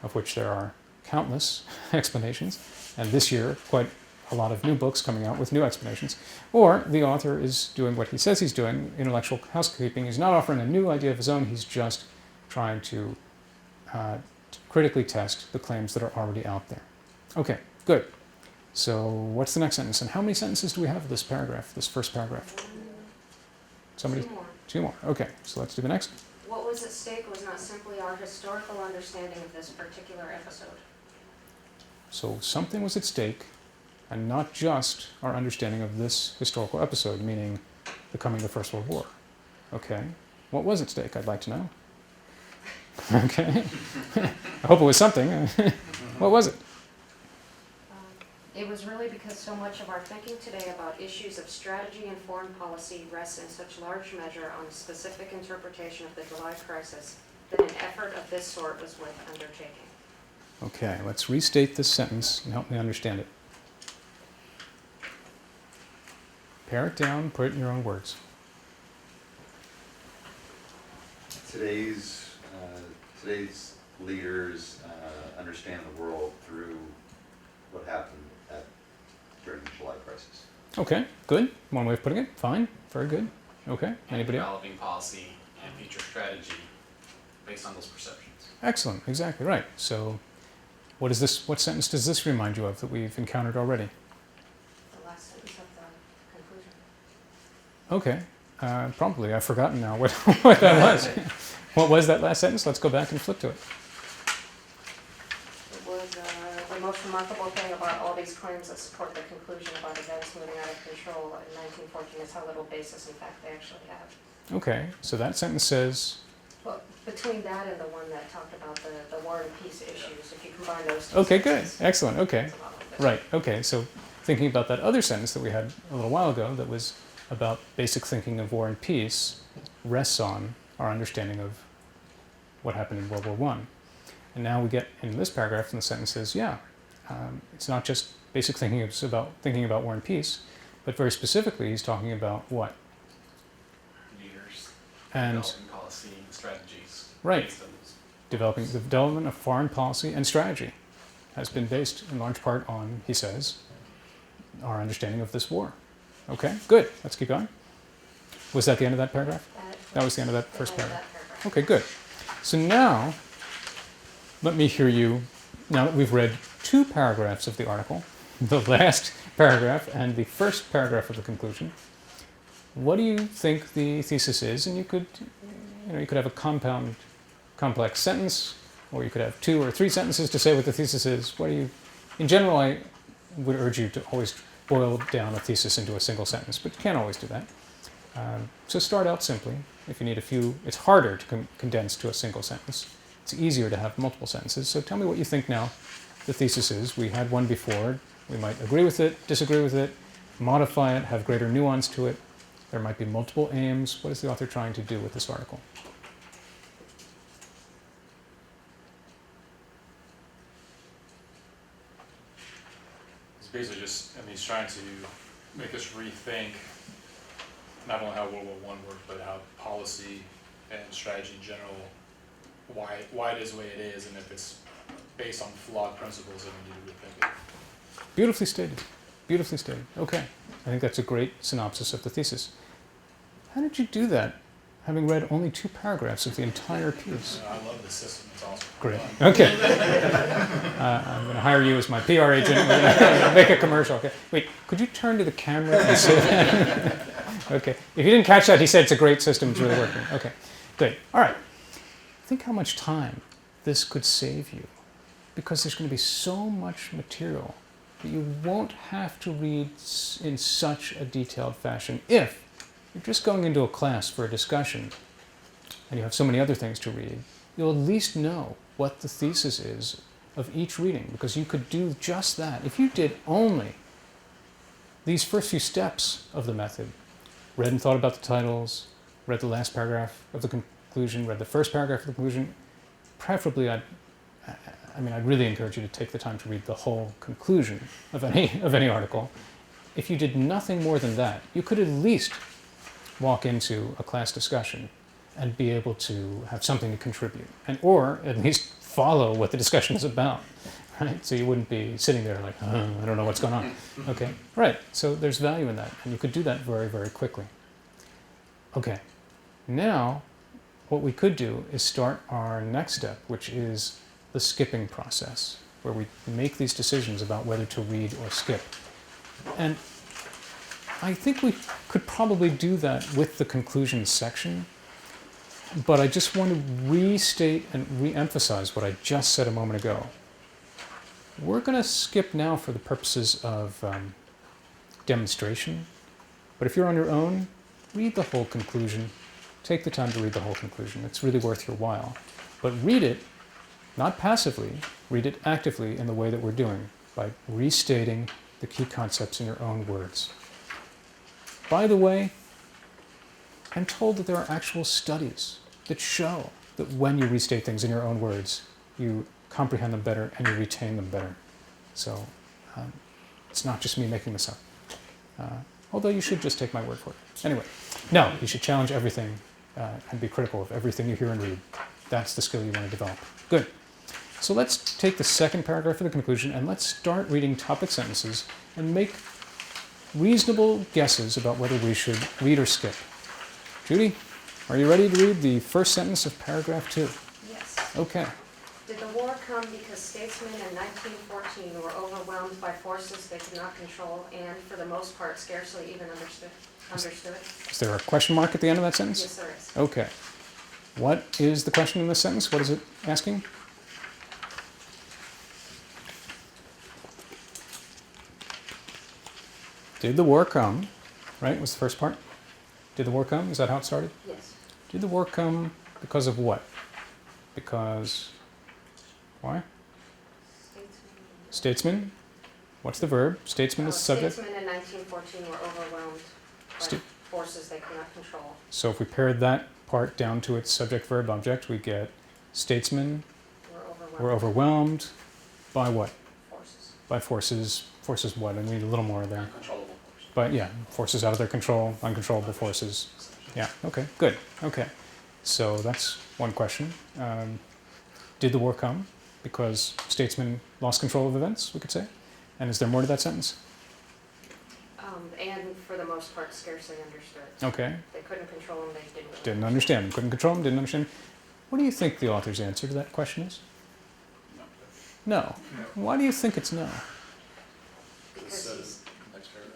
of which there are countless explanations, and this year quite a lot of new books coming out with new explanations. Or the author is doing what he says he's doing, intellectual housekeeping. He's not offering a new idea of his own, he's just trying to critically test the claims that are already out there. Okay, good. So what's the next sentence? And how many sentences do we have of this paragraph, this first paragraph? Somebody? 2 more. 2 more. Okay, so let's do the next. What was at stake was not simply our historical understanding of this particular episode. So something was at stake, and not just our understanding of this historical episode, meaning the coming of the First World War. Okay, what was at stake? I'd like to know. Okay, I hope it was something. What was it? It was really because so much of our thinking today about issues of strategy and foreign policy rests in such large measure on a specific interpretation of the July crisis that an effort of this sort was worth undertaking. Okay, let's restate this sentence and help me understand it. Pare it down, put it in your own words. Today's leaders understand the world through what happened during the July crisis. Okay, good. One way of putting it. Fine. Very good. Okay. And Anybody else? developing policy and future strategy based on those perceptions. Excellent. Exactly right. So, what sentence does this remind you of that we've encountered already? The last sentence of the conclusion. Okay. Probably. I've forgotten now what that was. What was that last sentence? Let's go back and flip to it. It was the most remarkable thing about all these claims that support the conclusion about events moving out of control in 1914 is how little basis, in fact, they actually have. Okay. So that sentence says, Well, between that and the one that talked about the war and peace issues, if you combine those two okay, good. sentences, Excellent. Okay. it's a lot of this. Right, okay, so thinking about that other sentence that we had a little while ago that was about basic thinking of war and peace rests on our understanding of what happened in World War I. And now we get in this paragraph, and the sentence says, yeah, it's not just basic thinking, it's about thinking about war and peace, but very specifically he's talking about what? Leaders, And developing policy and strategies. Right. based on those. the development of foreign policy and strategy has been based in large part on, he says, our understanding of this war. Okay, good. Let's keep going. Was that the end of that paragraph? That was the end of that first the end of paragraph. that paragraph. Okay, good. So now, let me hear you, now that we've read 2 paragraphs of the article, the last paragraph and the first paragraph of the conclusion, what do you think the thesis is? And you could have a complex sentence, or you could have 2 or 3 sentences to say what the thesis is. In general, I would urge you to always boil down a thesis into a single sentence, but you can't always do that. So start out simply. If you need a few, it's harder to condense to a single sentence. It's easier to have multiple sentences. So tell me what you think now the thesis is. We had one before. We might agree with it, disagree with it, modify it, have greater nuance to it. There might be multiple aims. What is the author trying to do with this article? It's basically just, he's trying to make us rethink not only how World War I worked, but how policy and strategy in general why it is the way it is, and if it's based on flawed principles, then we need to rethink it. Beautifully stated. Beautifully stated. Okay. I think that's a great synopsis of the thesis. How did you do that, having read only 2 paragraphs of the entire piece? I love this system. It's awesome. Great. Okay. I'm going to hire you as my PR agent. We're going to make a commercial. Okay. Wait, could you turn to the camera and say that? Okay. If you didn't catch that, he said it's a great system. It's really working. Okay. Good. All right. Think how much time this could save you, because there's going to be so much material that you won't have to read in such a detailed fashion if you're just going into a class for a discussion and you have so many other things to read. You'll at least know what the thesis is of each reading, because you could do just that. If you did only these first few steps of the method, read and thought about the titles, read the last paragraph of the conclusion, read the first paragraph of the conclusion, preferably I'd really encourage you to take the time to read the whole conclusion of any article. If you did nothing more than that, you could at least walk into a class discussion and be able to have something to contribute, or at least follow what the discussion is about, right? So you wouldn't be sitting there like, I don't know what's going on. Okay, right. So there's value in that, and you could do that very, very quickly. Okay, now what we could do is start our next step, which is the skipping process, where we make these decisions about whether to read or skip. And I think we could probably do that with the conclusion section, but I just want to restate and re-emphasize what I just said a moment ago. We're going to skip now for the purposes of demonstration, but if you're on your own, read the whole conclusion. Take the time to read the whole conclusion. It's really worth your while. But read it, not passively, read it actively in the way that we're doing, by restating the key concepts in your own words. By the way, I'm told that there are actual studies that show that when you restate things in your own words, you comprehend them better and you retain them better. So it's not just me making this up. Although you should just take my word for it. Anyway, no, you should challenge everything and be critical of everything you hear and read. That's the skill you want to develop. Good. So let's take the second paragraph of the conclusion and let's start reading topic sentences and make reasonable guesses about whether we should read or skip. Judy, are you ready to read the first sentence of paragraph 2? Yes. Okay. Did the war come because statesmen in 1914 were overwhelmed by forces they could not control and, for the most part, scarcely even understood? Is there a question mark at the end of that sentence? Yes, there is. Okay. What is the question in this sentence? What is it asking? Did the war come? Right, was the first part. Did the war come? Is that how it started? Yes. Did the war come because of what? Because, why? Statesmen. What's the verb? Statesman is the subject. Statesmen in 1914 were overwhelmed by forces they could not control. So if we pared that part down to its subject, verb, object, we get statesmen were overwhelmed by what? Forces. By forces. Forces what? I need a little more there. Uncontrollable force. But yeah, forces out of their control, uncontrollable forces. Yeah, okay, good. Okay, so that's one question. Did the war come because statesmen lost control of events, we could say? And is there more to that sentence? And for the most part, scarcely understood. Okay, They couldn't control them, they didn't. didn't understand. Couldn't control them, didn't understand. What do you think the author's answer to that question is? No. Why do you think it's no? Because he's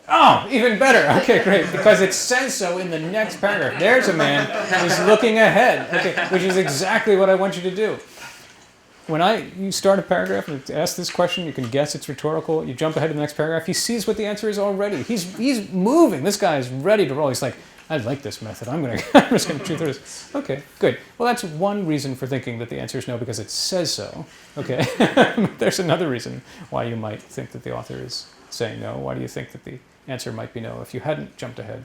Oh, even better. Okay, great. Because it says so in the next paragraph. There's a man who's looking ahead, okay, which is exactly what I want you to do. When you start a paragraph and ask this question, you can guess it's rhetorical. You jump ahead to the next paragraph. He sees what the answer is already. He's moving. This guy is ready to roll. He's like, I like this method. I'm just going to chew through this. Okay, good. Well, that's one reason for thinking that the answer is no, because it says so. Okay. There's another reason why you might think that the author is saying no. Why do you think that the answer might be no if you hadn't jumped ahead?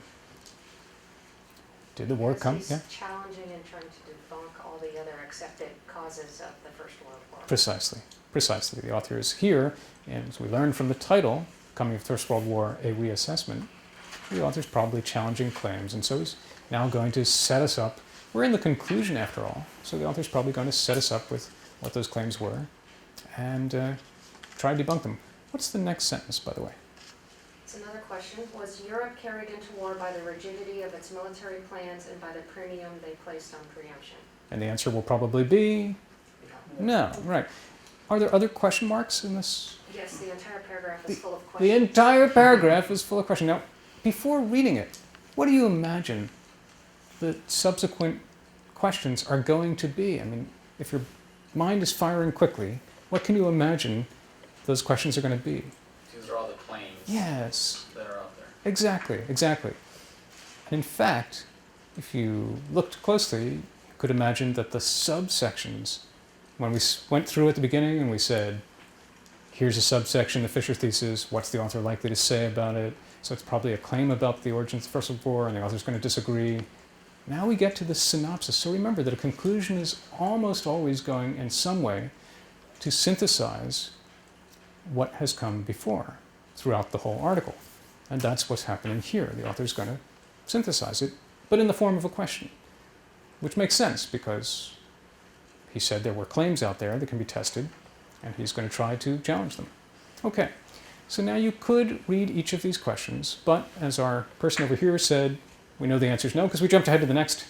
Did the war come? He's Yeah. challenging and trying to debunk all the other accepted causes of the First World War. Precisely. The author is here, and as we learned from the title, Coming of the First World War, A Reassessment, the author's probably challenging claims, and so he's now going to set us up We're in the conclusion after all, so the author's probably going to set us up with what those claims were and try to debunk them. What's the next sentence, by the way? It's another question. Was Europe carried into war by the rigidity of its military plans and by the premium they placed on preemption? And the answer will probably be no, right. Are there other question marks in this? Yes, the entire paragraph is full of The questions. entire paragraph is full of questions. Now, before reading it, what do you imagine the subsequent questions are going to be? I mean, if your mind is firing quickly, what can you imagine those questions are going to be? These are all the claims Yes, that are out there. exactly, exactly. And in fact, if you looked closely, you could imagine that the subsections, when we went through at the beginning and we said, here's a subsection, the Fisher thesis, what's the author likely to say about it? So it's probably a claim about the origins of the First World War, and the author's going to disagree. Now we get to the synopsis. So remember that a conclusion is almost always going in some way to synthesize what has come before throughout the whole article. And that's what's happening here. The author's going to synthesize it, but in the form of a question, which makes sense because he said there were claims out there that can be tested, and he's going to try to challenge them. Okay, so now you could read each of these questions, but as our person over here said, we know the answer is no because we jumped ahead to the next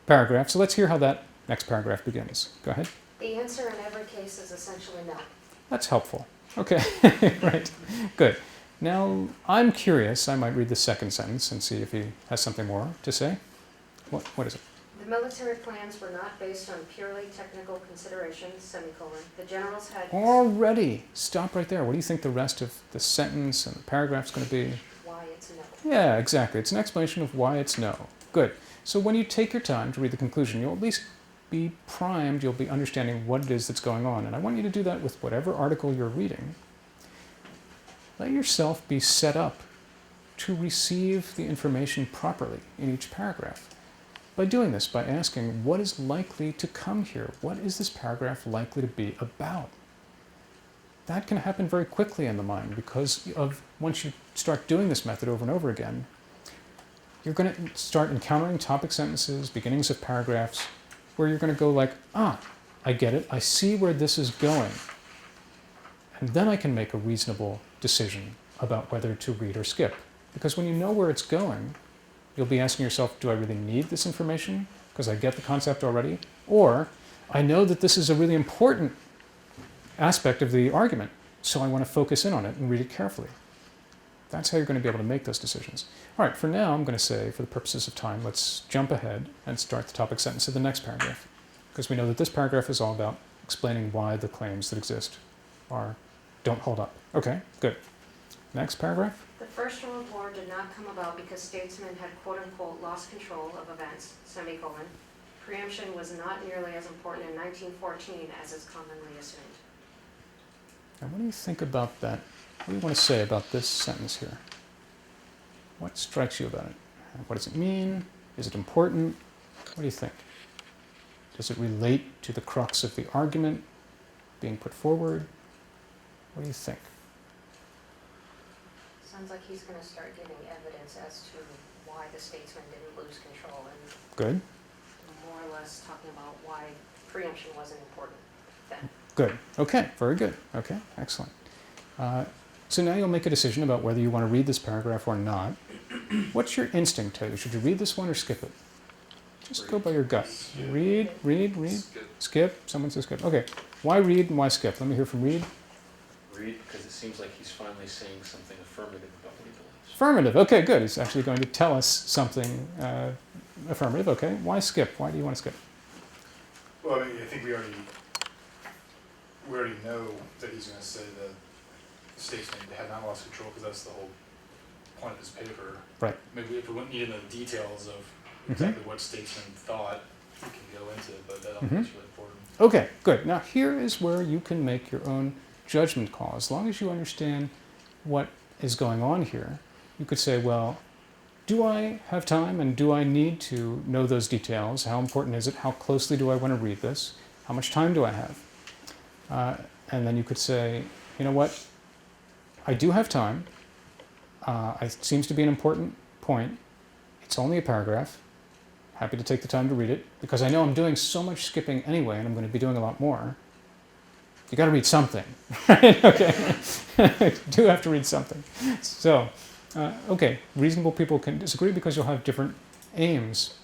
paragraph. So let's hear how that next paragraph begins. Go ahead. The answer in every case is essentially no. That's helpful. Okay, right, good. Now, I'm curious, I might read the second sentence and see if he has something more to say. What is it? The military plans were not based on purely technical considerations, semicolon. The generals had Already, stop right there. What do you think the rest of the sentence and the paragraph's going to be? why it's no. Yeah, exactly. It's an explanation of why it's no. Good. So when you take your time to read the conclusion, you'll at least be primed, you'll be understanding what it is that's going on. And I want you to do that with whatever article you're reading. Let yourself be set up to receive the information properly in each paragraph. By doing this, by asking, what is likely to come here? What is this paragraph likely to be about? That can happen very quickly in the mind because of once you start doing this method over and over again, you're going to start encountering topic sentences, beginnings of paragraphs, where you're going to go like, I get it, I see where this is going. And then I can make a reasonable decision about whether to read or skip. Because when you know where it's going, you'll be asking yourself, do I really need this information because I get the concept already? Or I know that this is a really important aspect of the argument, so I want to focus in on it and read it carefully. That's how you're going to be able to make those decisions. All right, for now, I'm going to say, for the purposes of time, let's jump ahead and start the topic sentence of the next paragraph. Because we know that this paragraph is all about explaining why the claims that exist don't hold up. Okay, good. Next paragraph. The First World War did not come about because statesmen had quote-unquote lost control of events, semicolon. Preemption was not nearly as important in 1914 as is commonly assumed. Now, what do you think about that? What do you want to say about this sentence here? What strikes you about it? What does it mean? Is it important? What do you think? Does it relate to the crux of the argument being put forward? What do you think? Sounds like he's going to start giving evidence as to why the statesmen didn't lose control and Good? more or less talking about why preemption wasn't important then. Good. Okay, very good. Okay, excellent. So now you'll make a decision about whether you want to read this paragraph or not. What's your instinct tell you? Should you read this one or skip it? Just go by your gut. Read. Skip. Someone says skip. Okay, why read and why skip? Let me hear from Reed. Read, because it seems like he's finally saying something affirmative about what he believes. Affirmative. Okay, good. He's actually going to tell us something affirmative. Okay, why skip? Why do you want to skip? Well, I mean, I think we already know that he's going to say that the statesman had not lost control because that's the whole point of his paper. Right. Maybe if we wouldn't need to know the details of exactly what statesman thought, we can go into it, but that I think is really important. Okay, good. Now here is where you can make your own judgment call. As long as you understand what is going on here, you could say, well, do I have time and do I need to know those details? How important is it? How closely do I want to read this? How much time do I have? And then you could say, you know what? I do have time. It seems to be an important point. It's only a paragraph. happy to take the time to read it, because I know I'm doing so much skipping anyway, and I'm going to be doing a lot more. You got to read something, right? Okay, you do have to read something. So, okay, reasonable people can disagree because you'll have different aims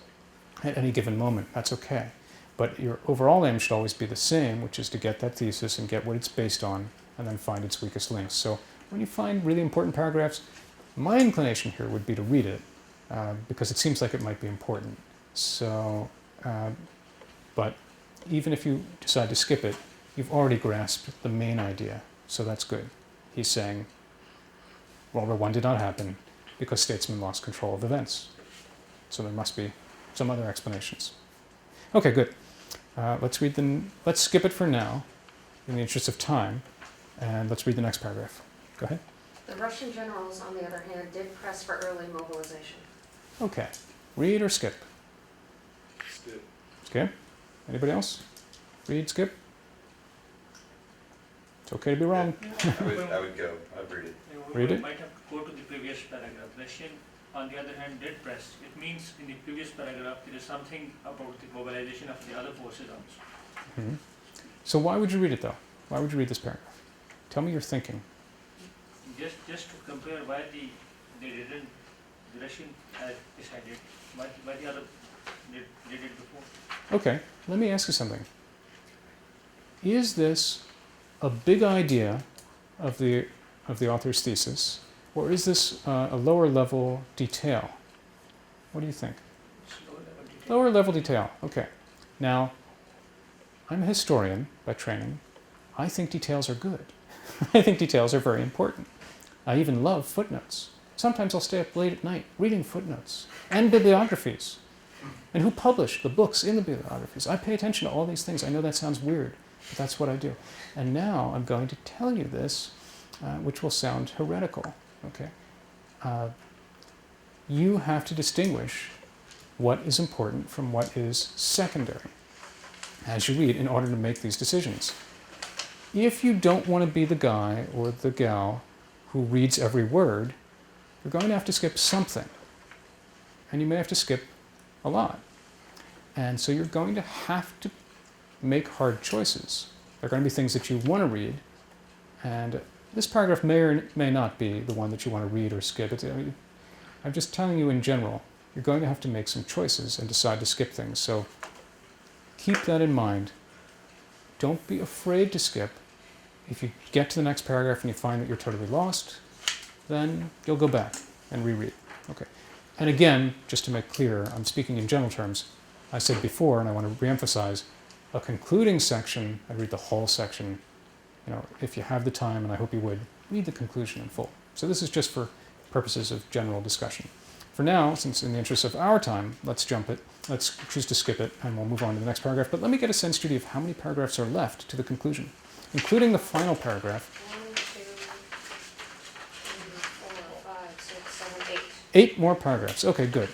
at any given moment. That's okay. But your overall aim should always be the same, which is to get that thesis and get what it's based on, and then find its weakest links. So when you find really important paragraphs, my inclination here would be to read it, because it seems like it might be important. So, but even if you decide to skip it, you've already grasped the main idea, so that's good. He's saying World War I did not happen because statesmen lost control of events. So there must be some other explanations. Okay, good. Let's skip it for now, in the interest of time, and let's read the next paragraph. Go ahead. The Russian generals, on the other hand, did press for early mobilization. Okay. Read or skip? Skip. Skip. Anybody else? Read, skip? It's okay to be wrong. I would go, I'd read it. Read We it. might have to go to the previous paragraph. Russian, on the other hand, did press. It means in the previous paragraph there is something about the mobilization of the other forces also. Mhm. So why would you read it, though? Why would you read this paragraph? Tell me your thinking. Just to compare why they didn't, the Russian had decided, why the other did it before. Okay, let me ask you something. Is this a big idea of the author's thesis, or is this a lower level detail? What do you think? It's lower level detail. Lower level detail. Okay. Now, I'm a historian by training. I think details are good. I think details are very important. I even love footnotes. Sometimes I'll stay up late at night reading footnotes and bibliographies. And who published the books in the bibliographies. I pay attention to all these things. I know that sounds weird, but that's what I do. And now I'm going to tell you this, which will sound heretical. Okay? You have to distinguish what is important from what is secondary as you read in order to make these decisions. If you don't want to be the guy or the gal who reads every word, you're going to have to skip something. And you may have to skip a lot. And so you're going to have to make hard choices. There are going to be things that you want to read, and this paragraph may or may not be the one that you want to read or skip. I'm just telling you in general, you're going to have to make some choices and decide to skip things. So keep that in mind. Don't be afraid to skip. If you get to the next paragraph and you find that you're totally lost, then you'll go back and reread. Okay. And again, just to make clear, I'm speaking in general terms. I said before, and I want to reemphasize, a concluding section, I read the whole section. You know, if you have the time, and I hope you would, read the conclusion in full. So this is just for purposes of general discussion. For now, since in the interest of our time, let's jump it. Let's choose to skip it, and we'll move on to the next paragraph. But let me get a sense, Judy, of how many paragraphs are left to the conclusion, including the final paragraph. 1, 2, 3, 4, 5, 6, 7, 8. 8 more paragraphs. Okay, good.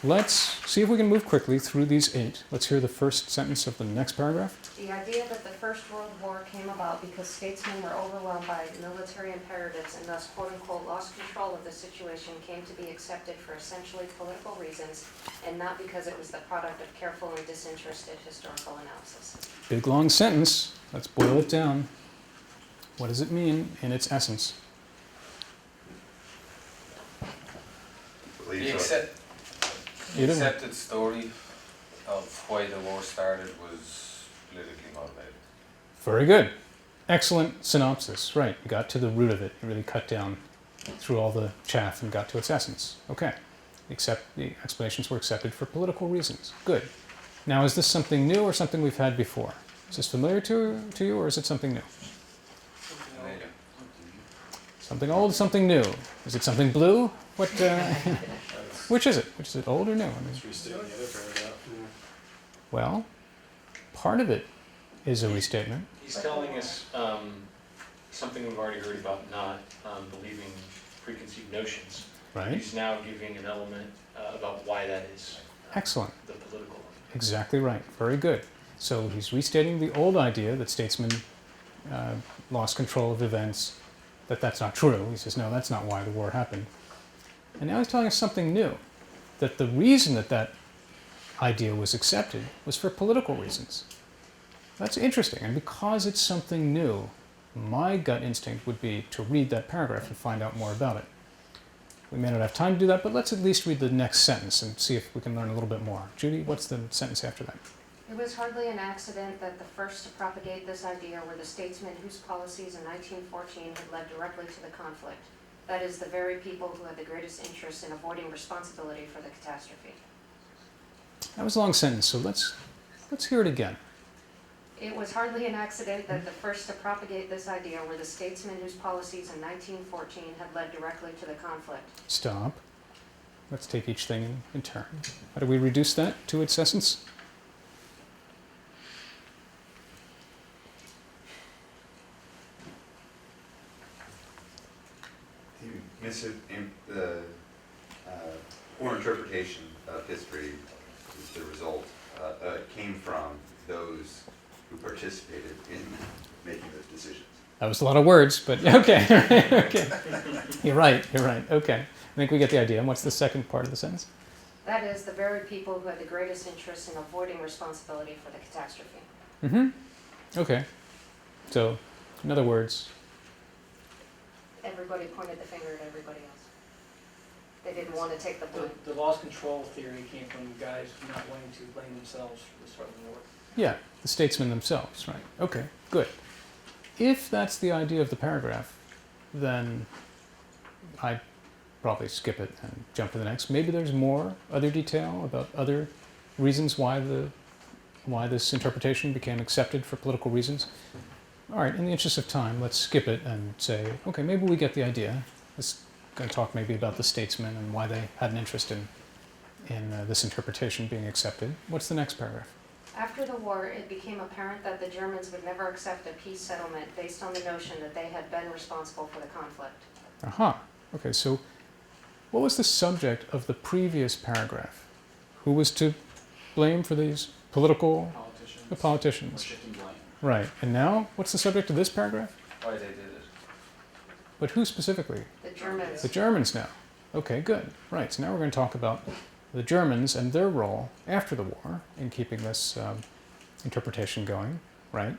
Let's see if we can move quickly through these 8. Let's hear the first sentence of the next paragraph. The idea that the First World War came about because statesmen were overwhelmed by military imperatives and thus, quote-unquote, lost control of the situation came to be accepted for essentially political reasons and not because it was the product of careful and disinterested historical analysis. Big long sentence. Let's boil it down. What does it mean in its essence? Please, The You don't- accepted story of why the war started was politically motivated. Very good. Excellent synopsis. Right. You got to the root of it. You really cut down through all the chaff and got to its essence. Okay. The explanations were accepted for political reasons. Good. Now, is this something new or something we've had before? Is this familiar to you, or is it something new? Something old, something new. Is it something blue? What? Which is it? Which is it, old or new? I mean, Let's restate the other paragraph. well, part of it is a restatement. He's telling us something we've already heard about not believing preconceived notions. Right? He's now giving an element about why that is. Excellent. The political one. Exactly right. Very good. So he's restating the old idea that statesmen lost control of events, that's not true. He says, no, that's not why the war happened. And now he's telling us something new, that the reason that idea was accepted was for political reasons. That's interesting, and because it's something new, my gut instinct would be to read that paragraph and find out more about it. We may not have time to do that, but let's at least read the next sentence and see if we can learn a little bit more. Judy, what's the sentence after that? It was hardly an accident that the first to propagate this idea were the statesmen whose policies in 1914 had led directly to the conflict. That is, the very people who had the greatest interest in avoiding responsibility for the catastrophe. That was a long sentence, so let's hear it again. It was hardly an accident that the first to propagate this idea were the statesmen whose policies in 1914 had led directly to the conflict. Stop. Let's take each thing in turn. How do we reduce that to its essence? The poor interpretation of history is the result, came from those who participated in making those decisions. That was a lot of words, but okay. Okay. You're right, okay. I think we get the idea. And what's the second part of the sentence? That is, the very people who had the greatest interest in avoiding responsibility for the catastrophe. Mm-hmm. Okay. So, in other words, Everybody pointed the finger at everybody else. They didn't want to take the blame. The lost control theory came from guys not wanting to blame themselves for the start of the war. yeah, the statesmen themselves, right. Okay, good. If that's the idea of the paragraph, then I'd probably skip it and jump to the next. Maybe there's more, other detail about other reasons why this interpretation became accepted for political reasons. All right, in the interest of time, let's skip it and say, okay, maybe we get the idea. Let's going to talk maybe about the statesmen and why they had an interest in this interpretation being accepted. What's the next paragraph? After the war, it became apparent that the Germans would never accept a peace settlement based on the notion that they had been responsible for the conflict. Aha. Okay, so what was the subject of the previous paragraph? Who was to blame for these political... Politicians. The Or politicians. shifting blame. Right. And now, what's the subject of this paragraph? Why they did it. But who specifically? The Germans. The Germans now. Okay, good. Right, so now we're going to talk about the Germans and their role after the war in keeping this interpretation going, right?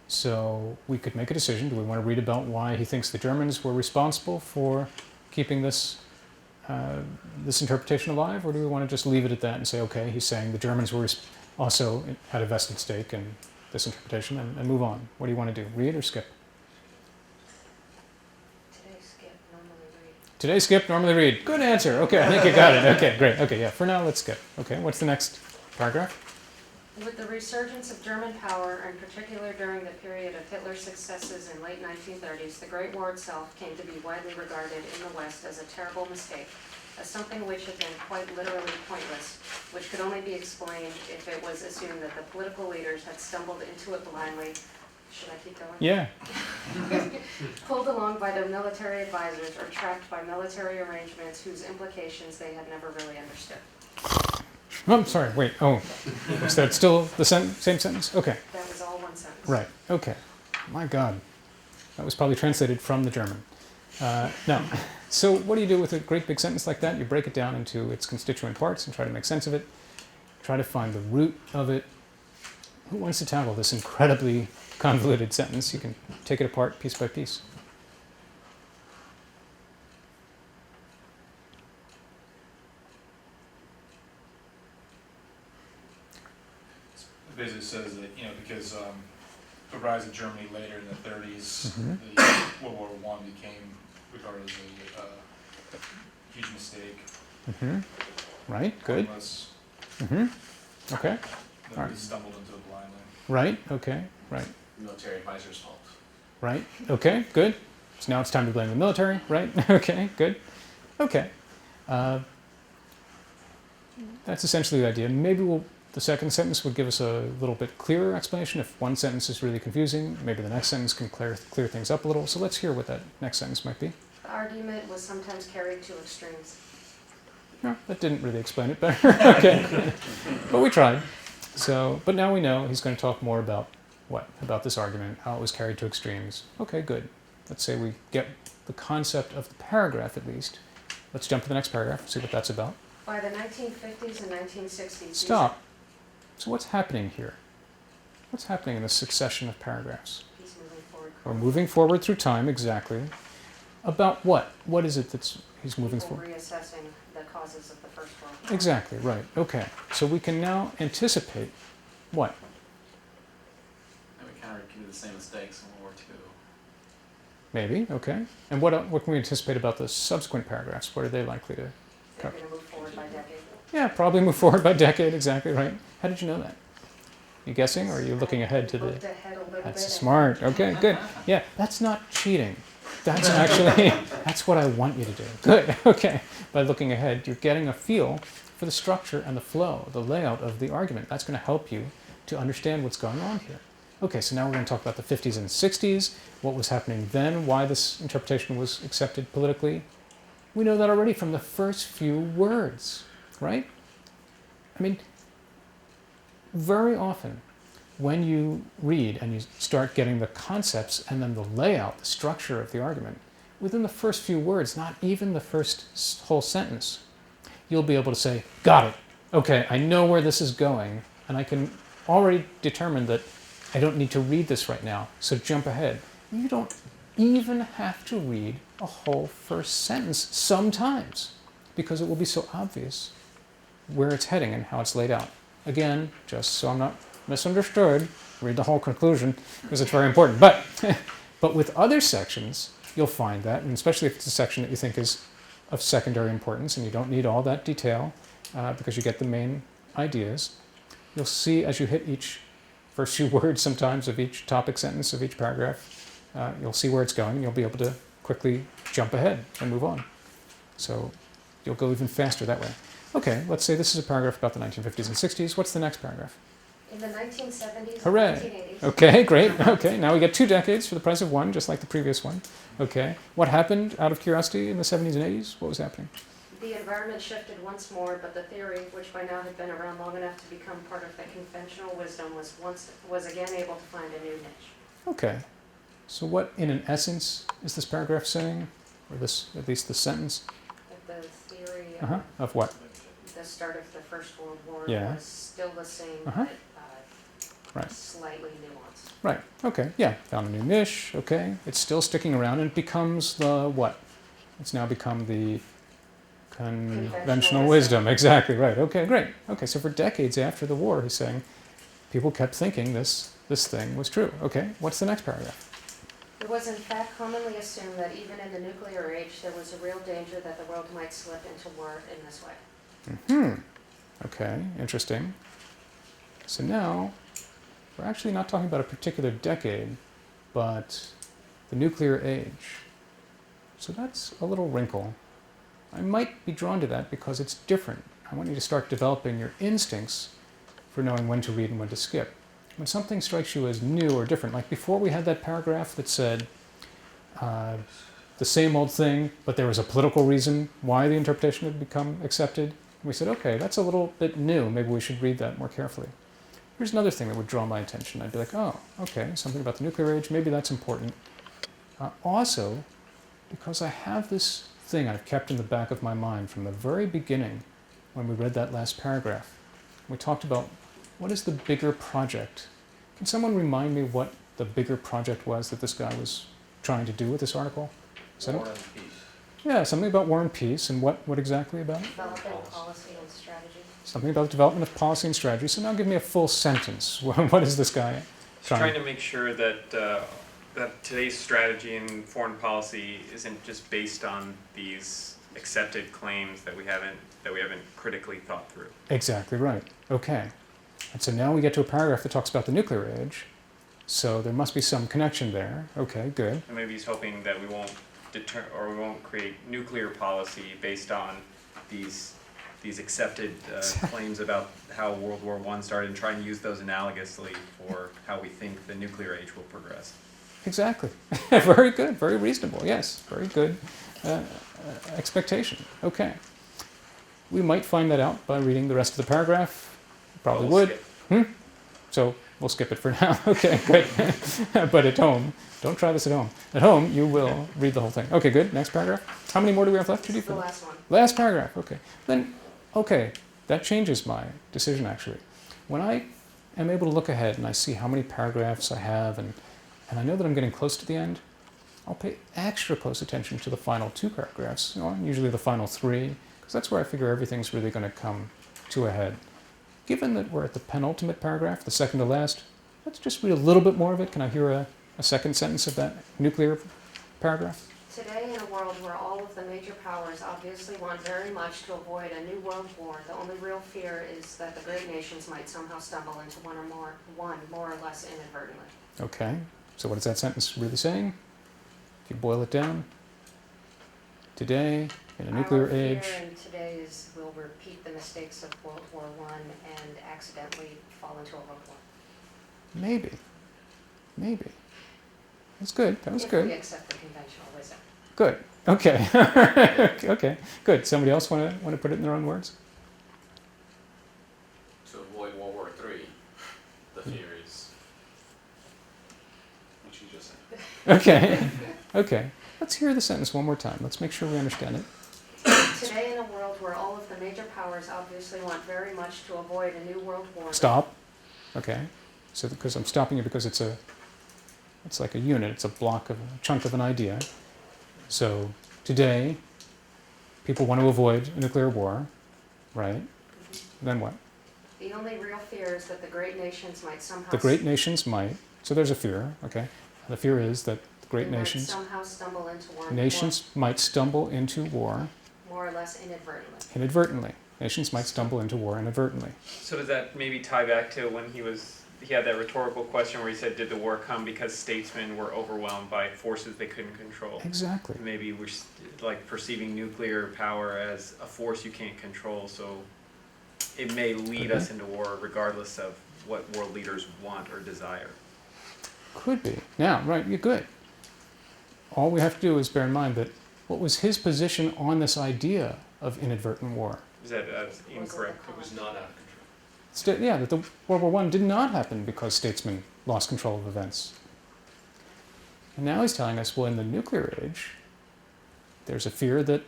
So we could make a decision. Do we want to read about why he thinks the Germans were responsible for keeping this this interpretation alive, or do we want to just leave it at that and say, okay, he's saying the Germans were also had a vested stake in this interpretation, and move on? What do you want to do? Read or skip? Today, skip, normally read. Today, skip, normally read. Good answer. Okay, I think you got it. Okay, great. Okay, yeah, for now, let's skip. Okay, what's the next paragraph? With the resurgence of German power, in particular during the period of Hitler's successes in late 1930s, the Great War itself came to be widely regarded in the West as a terrible mistake, as something which had been quite literally pointless, which could only be explained if it was assumed that the political leaders had stumbled into it blindly. Should I keep going? Yeah. Pulled along by their military advisors or trapped by military arrangements whose implications they had never really understood. Oh, I'm sorry, wait. Oh, is that still the same sentence? Okay. That was all one sentence. Right, okay. My God. That was probably translated from the German. Now, so what do you do with a great big sentence like that? You break it down into its constituent parts and try to make sense of it. Try to find the root of it. Who wants to tackle this incredibly convoluted sentence? You can take it apart piece by piece. Basically says that, because the rise of Germany later in the 30s, Mhm. the World War I became regarded as a huge mistake. Mm-hmm. Right, good. Pointless, Mm-hmm. Okay. that Alright. we stumbled into it blindly. Right, okay, right. Military advisor's fault. Right, okay, good. So now it's time to blame the military, right? Okay, good. Okay. That's essentially the idea. Maybe the second sentence would give us a little bit clearer explanation. If one sentence is really confusing, maybe the next sentence can clear things up a little. So let's hear what that next sentence might be. The argument was sometimes carried to extremes. No, that didn't really explain it better. Okay. But we tried. So, but now we know he's going to talk more about what? About this argument, how it was carried to extremes. Okay, good. Let's say we get the concept of the paragraph at least. Let's jump to the next paragraph, see what that's about. By the 1950s and 1960s. Stop. So what's happening here? What's happening in this succession of paragraphs? He's moving forward. We're moving forward through time, exactly. About what? What is it that's he's moving People forward? reassessing the causes of the First World War. Exactly, right. Okay. So we can now anticipate what? And we kind of repeated the same mistakes in World War II. Maybe, okay. And what can we anticipate about the subsequent paragraphs? What are they likely to? They're going to move forward by decade. Yeah, probably move forward by decade, exactly right. How did you know that? You guessing, or are you looking ahead to the... Looked ahead a little That's bit. smart. Okay, good. Yeah, that's not cheating. That's actually, that's what I want you to do. Good, okay. By looking ahead, you're getting a feel for the structure and the flow, the layout of the argument. That's going to help you to understand what's going on here. Okay, so now we're going to talk about the 50s and 60s, what was happening then, why this interpretation was accepted politically. We know that already from the first few words, right? I mean, very often when you read and you start getting the concepts and then the layout, the structure of the argument, within the first few words, not even the first whole sentence, you'll be able to say, got it. Okay, I know where this is going, and I can already determine that I don't need to read this right now, so jump ahead. You don't even have to read a whole first sentence sometimes, because it will be so obvious where it's heading and how it's laid out. Again, just so I'm not misunderstood, read the whole conclusion, because it's very important. But, but with other sections, you'll find that, and especially if it's a section that you think is of secondary importance and you don't need all that detail because you get the main ideas, you'll see as you hit each first few words sometimes of each topic sentence of each paragraph, you'll see where it's going and you'll be able to quickly jump ahead and move on. So you'll go even faster that way. Okay, let's say this is a paragraph about the 1950s and 60s. What's the next paragraph? In the 1970s Hooray. and 1980s. Okay, great. Okay, now we get 2 decades for the price of 1, just like the previous one. Okay, what happened, out of curiosity, in the 70s and 80s? What was happening? The environment shifted once more, but the theory, which by now had been around long enough to become part of the conventional wisdom, was again able to find a new niche. Okay, so what, in an essence, is this paragraph saying? Or this, at least the sentence? That the theory Of what? the start of the First World War Yeah. was still the same, Uh-huh. but Right. slightly nuanced. Right, okay, yeah, found a new niche, okay. It's still sticking around and it becomes the what? It's now become the conventional wisdom. Exactly, right, okay, great. Okay, so for decades after the war, he's saying, people kept thinking this thing was true. Okay, what's the next paragraph? It was in fact commonly assumed that even in the nuclear age, there was a real danger that the world might slip into war in this way. Okay, interesting. So now, we're actually not talking about a particular decade, but the nuclear age. So that's a little wrinkle. I might be drawn to that because it's different. I want you to start developing your instincts for knowing when to read and when to skip. When something strikes you as new or different, like before we had that paragraph that said the same old thing, but there was a political reason why the interpretation had become accepted. We said, okay, that's a little bit new. Maybe we should read that more carefully. Here's another thing that would draw my attention. I'd be like, oh, okay, something about the nuclear age, maybe that's important. Also, because I have this thing I've kept in the back of my mind from the very beginning when we read that last paragraph. We talked about what is the bigger project. Can someone remind me what the bigger project was that this guy was trying to do with this article? War and peace. Yeah, something about war and peace, and what exactly about it? Development, policy, and strategy. Something about the development of policy and strategy. So now give me a full sentence. What is this guy Trying to make sure that that today's strategy and foreign policy isn't just based on these accepted claims that we haven't critically thought through. Exactly right. Okay. And so now we get to a paragraph that talks about the nuclear age. So there must be some connection there. Okay, good. And maybe he's hoping that we won't create nuclear policy based on these accepted claims about how World War I started, and try and use those analogously for how we think the nuclear age will progress. Exactly. Very good. Very reasonable. Yes. Very good expectation. Okay. We might find that out by reading the rest of the paragraph. Probably We'll would. skip. So we'll skip it for now. Okay, good. But at home, don't try this at home. At home, you will read the whole thing. Okay, good. Next paragraph. How many more do we have left, Judy? This is the last one. Last paragraph. Okay. Then okay, that changes my decision actually. When I am able to look ahead and I see how many paragraphs I have and I know that I'm getting close to the end, I'll pay extra close attention to the final 2 paragraphs, and usually the final 3, because that's where I figure everything's really going to come to a head. Given that we're at the penultimate paragraph, the second to last, let's just read a little bit more of it. Can I hear a second sentence of that nuclear paragraph? Today, in a world where all of the major powers obviously want very much to avoid a new world war, the only real fear is that the great nations might somehow stumble into one more or less inadvertently. Okay, so what is that sentence really saying? If you boil it down, today, in a nuclear Our fear age, in today is we'll repeat the mistakes of World War I and accidentally fall into a world war. maybe. That's good, that was If we good. accept the conventional wisdom. Good, okay. Okay, good. Somebody else want to put it in their own words? To avoid World War III, the fear is what you just said. Okay, okay. Let's hear the sentence one more time. Let's make sure we understand it. Today, in a world where all of the major powers obviously want very much to avoid a new world war. Stop. Okay. So because I'm stopping you because it's like a unit, it's a block of a chunk of an idea. So today, people want to avoid a nuclear war, right? Then what? The only real fear is that the great nations might somehow. The great nations might. So there's a fear, okay? The fear is that the great they might nations somehow stumble into war. nations might stumble into war More or less inadvertently. inadvertently. Nations might stumble into war inadvertently. So does that maybe tie back to when he had that rhetorical question where he said, did the war come because statesmen were overwhelmed by forces they couldn't control? Exactly. Maybe we're like perceiving nuclear power as a force you can't control, so it may lead us into war regardless of what world leaders want or desire. Could be. Now, right, you're good. All we have to do is bear in mind that what was his position on this idea of inadvertent war? Is that incorrect? It was not out of control. That the World War I did not happen because statesmen lost control of events. And now he's telling us, well, in the nuclear age, there's a fear that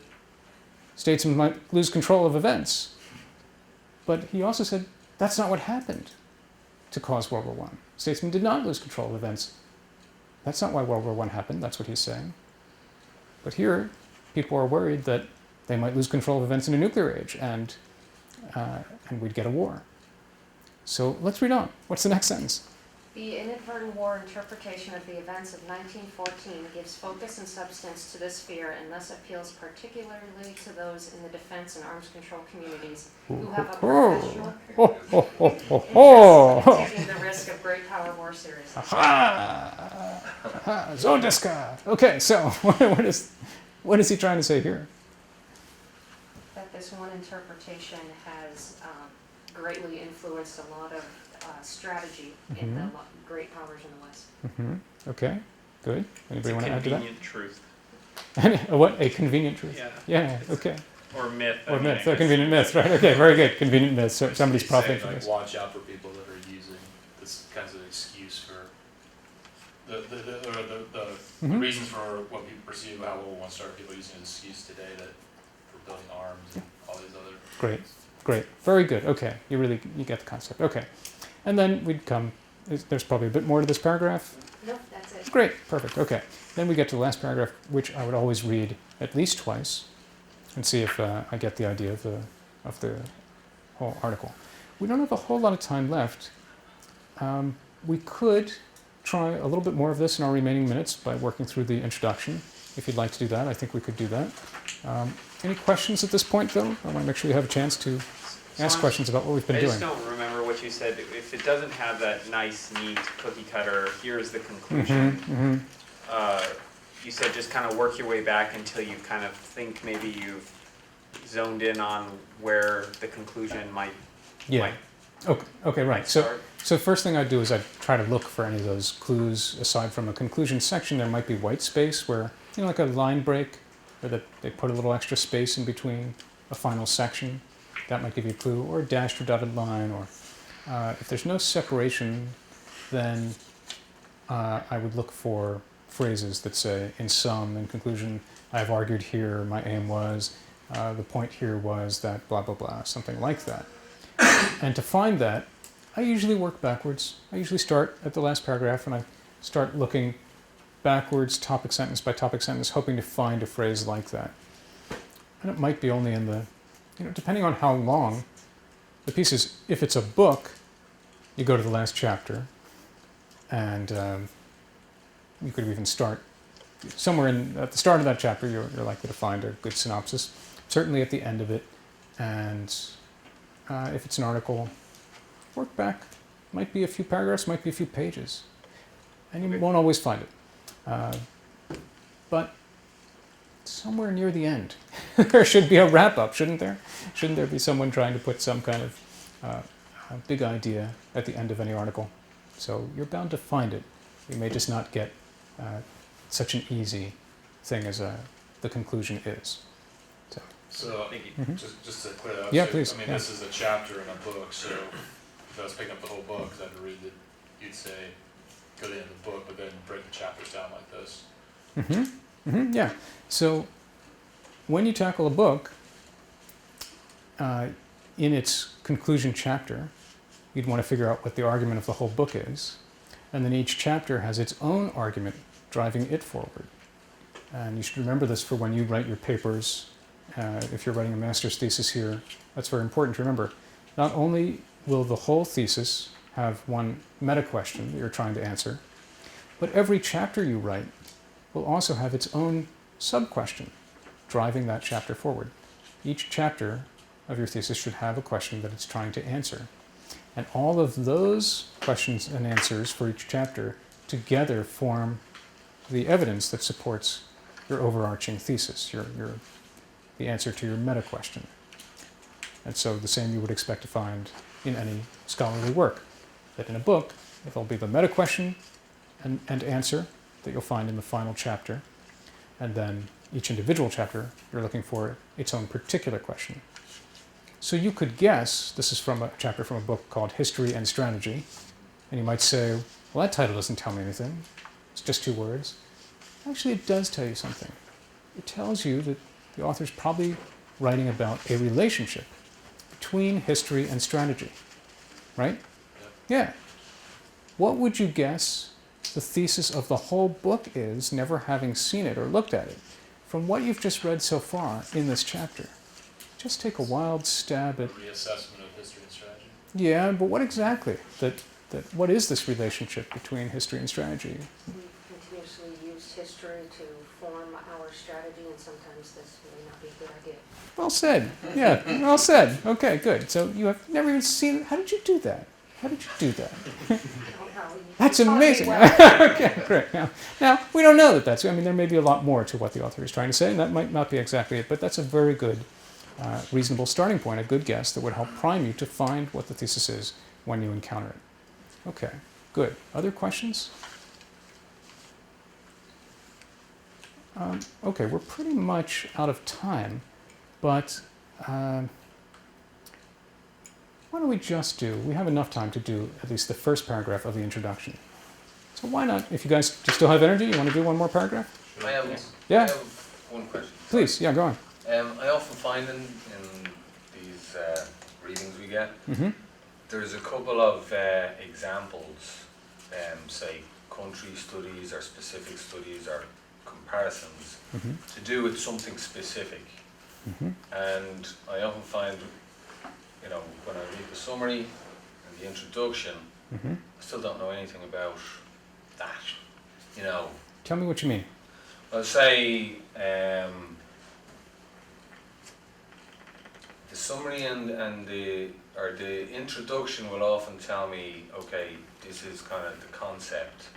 statesmen might lose control of events. But he also said that's not what happened to cause World War I. Statesmen did not lose control of events. That's not why World War I happened, that's what he's saying. But here, people are worried that they might lose control of events in a nuclear age, and we'd get a war. So let's read on. What's the next sentence? The inadvertent war interpretation of the events of 1914 gives focus and substance to this fear and thus appeals particularly to those in the defense and arms control communities who have a professional interest in taking the risk of great power more seriously. Zondiska. Okay, so what is he trying to say here? That this one interpretation has greatly influenced a lot of strategy in the great powers in the West. Okay, good. Anybody want to add to that? Convenient truth. What? A convenient truth? Yeah. Yeah, okay. Or myth. Or myth, a convenient myth, right? Okay, very good. Convenient myth. So somebody's He's profiting saying, from like, this. watch out for people that are using this kinds of excuse for the reasons for what people perceive how World War I started. People using an excuse today that for building arms and all these other. Great. Very good. Okay, you get the concept. Okay. And then we'd come, there's probably a bit more to this paragraph. Nope, that's it. Great, perfect, okay. Then we get to the last paragraph, which I would always read at least twice and see if I get the idea of the whole article. We don't have a whole lot of time left. We could try a little bit more of this in our remaining minutes by working through the introduction. If you'd like to do that, I think we could do that. Any questions at this point, though? I want to make sure you have a chance to ask questions about what we've been I doing. just don't remember what you said. If it doesn't have that nice, neat cookie cutter, here's the conclusion. You said just kind of work your way back until you kind of think maybe you've zoned in on where the conclusion might. Yeah. Okay, right. So first thing I'd do is I'd try to look for any of those clues aside from a conclusion section. There might be white space where, like a line break, where they put a little extra space in between a final section. That might give you a clue, or a dashed or dotted line, or if there's no separation, then I would look for phrases that say, in sum, in conclusion, I have argued here, my aim was, the point here was that blah, blah, blah, something like that. And to find that, I usually work backwards. I usually start at the last paragraph and I start looking backwards, topic sentence by topic sentence, hoping to find a phrase like that. And it might be only in the, depending on how long the piece is. If it's a book, you go to the last chapter, and you could even start somewhere at the start of that chapter. You're likely to find a good synopsis. Certainly at the end of it, and if it's an article, work back. Might be a few paragraphs, might be a few pages, and you won't always find it. But somewhere near the end, there should be a wrap-up, shouldn't there? Shouldn't there be someone trying to put some kind of a big idea at the end of any article? So you're bound to find it. You may just not get such an easy thing as the conclusion is. So, Mhm. just to clear that up. Yeah, so, please, I mean, yeah. this is a chapter in a book, so if I was picking up the whole book, 'cause I had to read it, you'd say, go to the end of the book, but then break the chapters down like this. Yeah. So when you tackle a book, in its conclusion chapter, you'd want to figure out what the argument of the whole book is. And then each chapter has its own argument driving it forward. And you should remember this for when you write your papers. If you're writing a master's thesis here, that's very important to remember. Not only will the whole thesis have one meta question that you're trying to answer, but every chapter you write will also have its own sub-question driving that chapter forward. Each chapter of your thesis should have a question that it's trying to answer. And all of those questions and answers for each chapter together form the evidence that supports your overarching thesis, the answer to your meta question. And so the same you would expect to find in any scholarly work, that in a book, it'll be the meta question and answer that you'll find in the final chapter, and then each individual chapter, you're looking for its own particular question. So you could guess, this is from a chapter from a book called History and Strategy, and you might say, well, that title doesn't tell me anything. It's just 2 words. Actually, it does tell you something. It tells you that the author's probably writing about a relationship between history and strategy, right? Yeah. What would you guess the thesis of the whole book is, never having seen it or looked at it? From what you've just read so far in this chapter, just take a wild stab at... Reassessment of history and strategy. Yeah, but what exactly? What is this relationship between history and strategy? We continuously use history to form our strategy, and sometimes this may not be a good idea. Well said. Yeah, well said. Okay, good. So you have never even seen... How did you do that? How did you do that? I don't know. You That's taught me amazing. well. Okay, great. Now, we don't know that that's... I mean, there may be a lot more to what the author is trying to say, and that might not be exactly it, but that's a very good, reasonable starting point, a good guess that would help prime you to find what the thesis is when you encounter it. Okay, good. Other questions? Okay, we're pretty much out of time, but why don't we just do... We have enough time to do at least the first paragraph of the introduction. So why not, if you guys still have energy, you want to do one more paragraph? I have, Yeah. I have one question. Please, yeah, go on. I often find in these readings we get, Mm-hmm. there's a couple of examples, say country studies or specific studies or comparisons Mm-hmm. to do with something specific. Mm-hmm. And I often find, when I read the summary and the introduction, Mm-hmm. I still don't know anything about that. Tell me what you mean. I'll say the summary and the introduction will often tell me, okay, this is kind of the concept,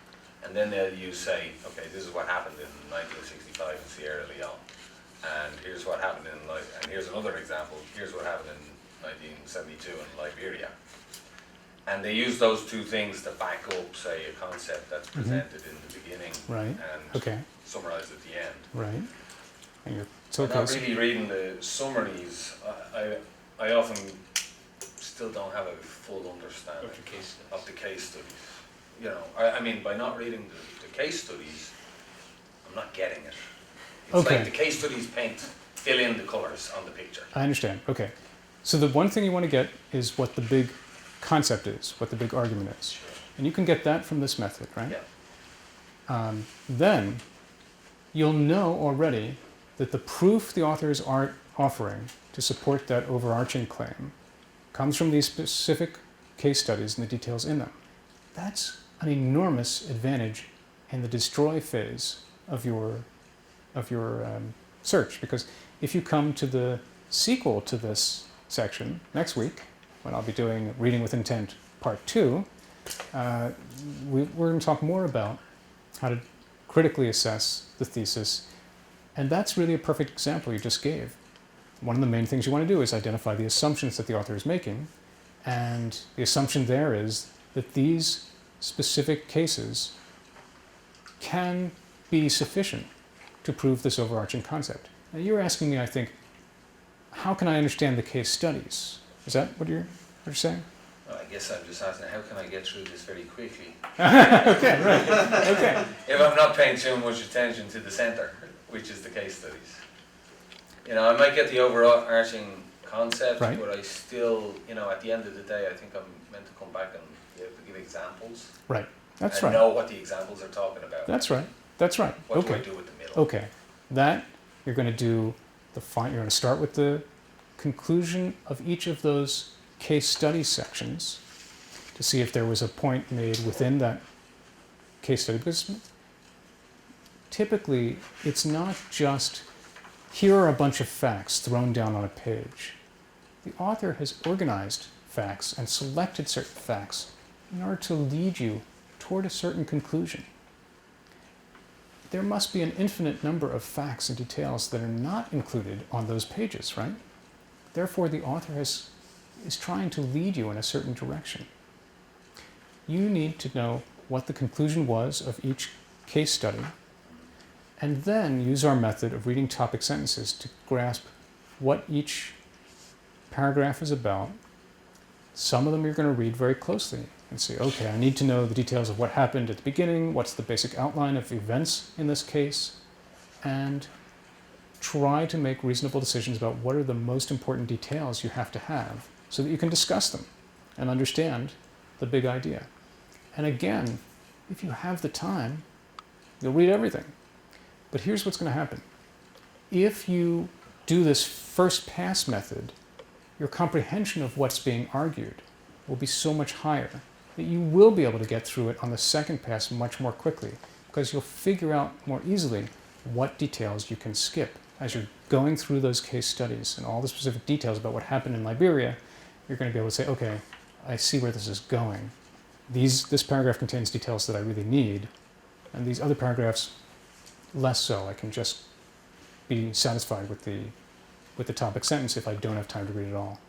and then they'll say, okay, this is what happened in 1965 in Sierra Leone, and here's what happened and here's another example, here's what happened in 1972 in Liberia. And they use those 2 things to back up, say, a concept that's presented in the beginning Right. and Okay. summarized at the end. Right. And you're I'm not really reading the summaries. I often still don't have a full understanding Of your case of the case studies. I mean, by not reading the case studies, I'm not getting it. It's Okay. like the case studies paint fill in the colors on the picture. I understand. Okay. So the one thing you want to get is what the big concept is, what the big argument is. And you can get that from this method, right? Yeah. Then you'll know already that the proof the authors are offering to support that overarching claim comes from these specific case studies and the details in them. That's an enormous advantage in the destroy phase of your search, because if you come to the sequel to this section next week, when I'll be doing Reading with Intent Part 2, we're going to talk more about how to critically assess the thesis, and that's really a perfect example you just gave. One of the main things you want to do is identify the assumptions that the author is making, and the assumption there is that these specific cases can be sufficient to prove this overarching concept. Now you're asking me, I think, how can I understand the case studies? Is that what you're saying? Well, I guess I'm just asking, how can I get through this very quickly? Okay, right. Okay. If I'm not paying too much attention to the center, which is the case studies. You know, I might get the overarching concept, Right. but I still, you know, at the end of the day, I think I'm meant to come back and be able to give examples. Right. That's and right. know what the examples are talking about. That's right. That's right. What do I Okay. do with the middle? Okay. That you're going to do you're going to start with the conclusion of each of those case study sections to see if there was a point made within that case study, because typically it's not just here are a bunch of facts thrown down on a page. The author has organized facts and selected certain facts in order to lead you toward a certain conclusion. There must be an infinite number of facts and details that are not included on those pages, right? Therefore, the author is trying to lead you in a certain direction. You need to know what the conclusion was of each case study, and then use our method of reading topic sentences to grasp what each paragraph is about. Some of them you're going to read very closely and say, okay, I need to know the details of what happened at the beginning, what's the basic outline of events in this case, and try to make reasonable decisions about what are the most important details you have to have so that you can discuss them and understand the big idea. And again, if you have the time, you'll read everything. But here's what's going to happen. If you do this first pass method, your comprehension of what's being argued will be so much higher that you will be able to get through it on the second pass much more quickly, because you'll figure out more easily what details you can skip. As you're going through those case studies and all the specific details about what happened in Liberia, you're going to be able to say, okay, I see where this is going. This paragraph contains details that I really need, and these other paragraphs, less so. I can just be satisfied with the topic sentence if I don't have time to read it all.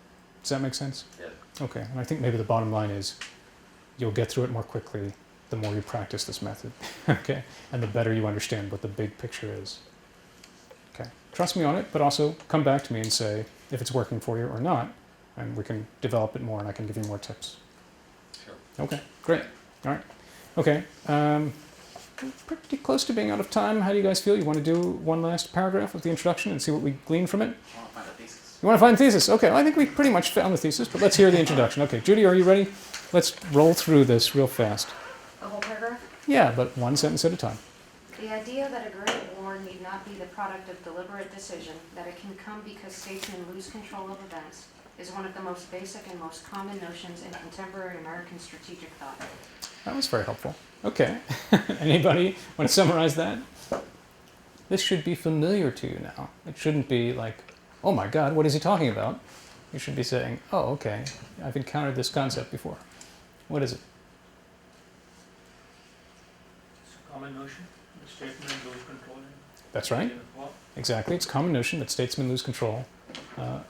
Does that make sense? Yeah. Okay, and I think maybe the bottom line is you'll get through it more quickly the more you practice this method, okay? And the better you understand what the big picture is. Okay, trust me on it, but also come back to me and say if it's working for you or not, and we can develop it more and I can give you more tips. Sure. Okay, great. All right. Okay, we're pretty close to being out of time. How do you guys feel? You want to do one last paragraph of the introduction and see what we glean from it? I wanna find a thesis. You want to find the thesis? Okay, well, I think we pretty much found the thesis, but let's hear the introduction. Okay, Judy, are you ready? Let's roll through this real fast. The whole paragraph? Yeah, but one sentence at a time. The idea that a great war need not be the product of deliberate decision, that it can come because statesmen lose control of events, is one of the most basic and most common notions in contemporary American strategic thought. That was very helpful. Okay. Anybody want to summarize that? This should be familiar to you now. It shouldn't be like, oh my God, what is he talking about? You should be saying, oh, okay, I've encountered this concept before. What is it? It's a common notion, the statement lose control. That's right. Well, Exactly. It's a common notion that statesmen lose control. So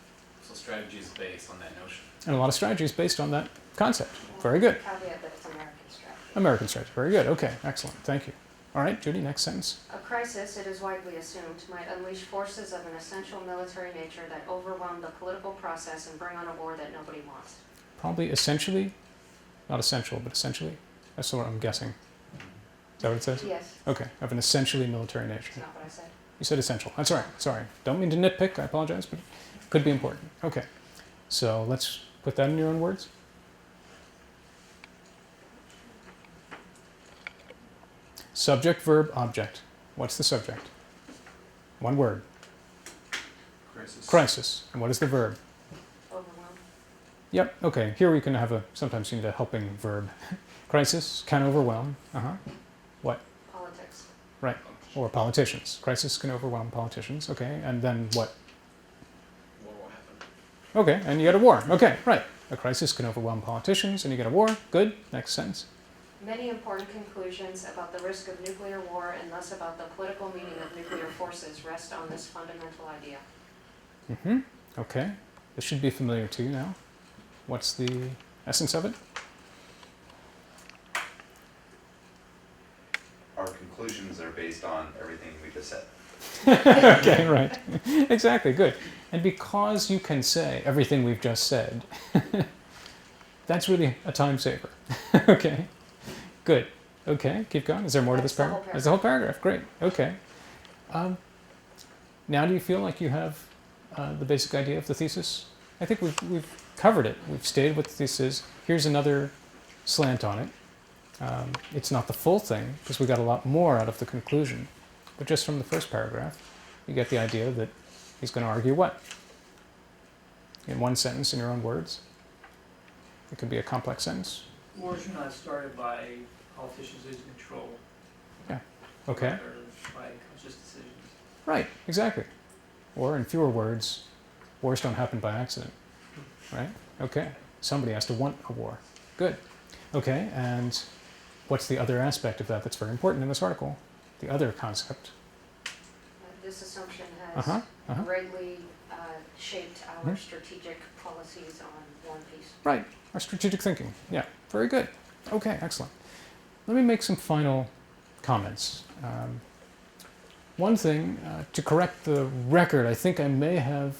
strategy is based on that notion. And a lot of strategy is based on that concept. Very good. Caveat that it's American strategy. American strategy. Very good. Okay, excellent. Thank you. All right, Judy, next sentence. A crisis, it is widely assumed, might unleash forces of an essential military nature that overwhelm the political process and bring on a war that nobody wants. Probably essentially, not essential, but essentially. That's what I'm guessing. Is that what it says? Yes, Okay, of an essentially military it's nature. not what I said. You said essential. That's all right. Sorry. Don't mean to nitpick. I apologize, but it could be important. Okay. So let's put that in your own words. Subject, verb, object. What's the subject? One word. Crisis. Crisis. And what is the verb? Overwhelmed. Yep. Okay. Here we can have sometimes you need a helping verb. Crisis can overwhelm. Politics. Or politicians. Crisis can overwhelm politicians. Okay. And then what? War will happen. Okay. And you get a war. Okay. Right. A crisis can overwhelm politicians and you get a war. Good. Next sentence. Many important conclusions about the risk of nuclear war and thus about the political meaning of nuclear forces rest on this fundamental idea. Mm-hmm. Okay. This should be familiar to you now. What's the essence of it? Our conclusions are based on everything we just said. Okay, right. Exactly, good. And because you can say everything we've just said, that's really a time saver. Okay, good. Okay, keep going. Is there more to this That's the whole paragraph? That's the whole paragraph. Great. Okay. Now do you feel like you have the basic idea of the thesis? I think we've covered it. We've stated what the thesis is. Here's another slant on it. It's not the full thing, because we got a lot more out of the conclusion. But just from the first paragraph, you get the idea that he's going to argue what? In one sentence, in your own words. It could be a complex sentence. Wars are not started by politicians losing control. Okay. Or by conscious decisions. Right, exactly. Or in fewer words, wars don't happen by accident. Right? Okay. Somebody has to want a war. Good. Okay, and what's the other aspect of that that's very important in this article? The other concept. This assumption has greatly shaped our strategic policies on One Piece. Right, our strategic thinking. Yeah, very good. Okay, excellent. Let me make some final comments. One thing, to correct the record, I think I may have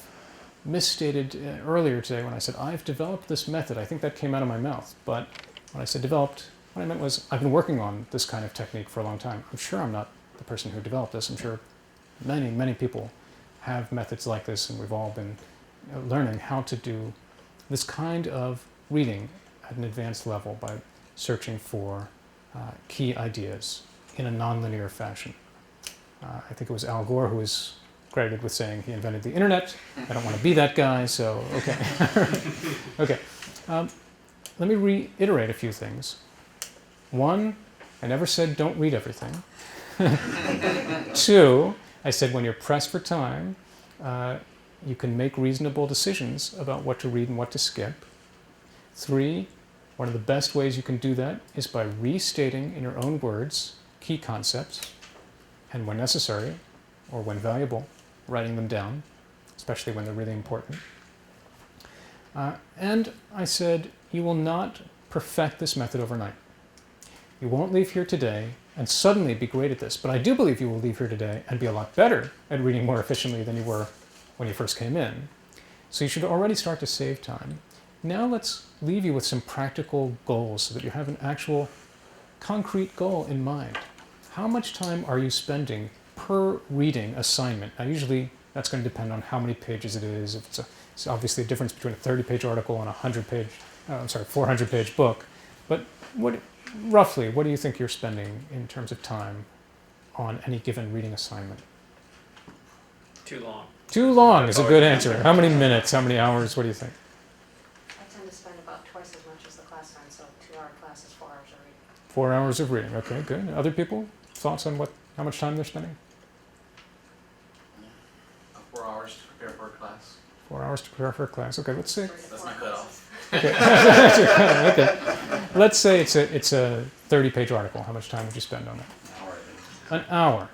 misstated earlier today when I said, I've developed this method. I think that came out of my mouth. But when I said developed, what I meant was I've been working on this kind of technique for a long time. I'm sure I'm not the person who developed this. I'm sure many, many people have methods like this, and we've all been learning how to do this kind of reading at an advanced level by searching for key ideas in a nonlinear fashion. I think it was Al Gore who was credited with saying he invented the internet. I don't want to be that guy, so okay. Okay. Let me reiterate a few things. One, I never said don't read everything. Two, I said when you're pressed for time, you can make reasonable decisions about what to read and what to skip. Three, one of the best ways you can do that is by restating in your own words key concepts, and when necessary, or when valuable, writing them down, especially when they're really important. And I said, you will not perfect this method overnight. You won't leave here today and suddenly be great at this, but I do believe you will leave here today and be a lot better at reading more efficiently than you were when you first came in. So you should already start to save time. Now let's leave you with some practical goals so that you have an actual concrete goal in mind. How much time are you spending per reading assignment? Now usually that's going to depend on how many pages it is. If it's obviously a difference between a 30-page article and a 400-page book. But roughly, what do you think you're spending in terms of time on any given reading assignment? Too long. Too long is a good answer. How many minutes? How many hours? What do you think? I tend to spend about twice as much as the class time, so 2-hour class is 4 hours of reading. 4 hours of reading. Okay, good. Other people? Thoughts on how much time they're spending? 4 hours to prepare for a class. 4 hours to prepare for a class. Okay, let's say. That's my cutoff. Okay. Okay. Let's say it's a 30-page article. How much time would you spend on it? An hour.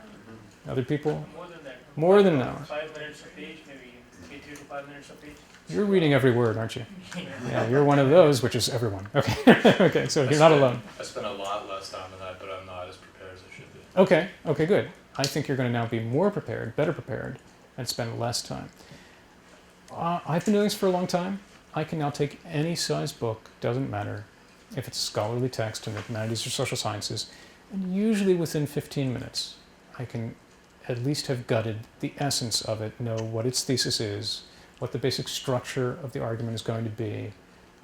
Other people? More than that. More than an hour. 5 minutes a page, maybe 3 to 5 minutes a page. You're reading every word, aren't you? Yeah, you're one of those, which is everyone. Okay. Okay, so you're not alone. I spend a lot less time than that, but I'm not as prepared as I should be. Okay. Okay, good. I think you're going to now be more prepared, better prepared, and spend less time. I've been doing this for a long time. I can now take any size book, doesn't matter if it's scholarly text in the humanities or social sciences, and usually within 15 minutes I can at least have gutted the essence of it, know what its thesis is, what the basic structure of the argument is going to be.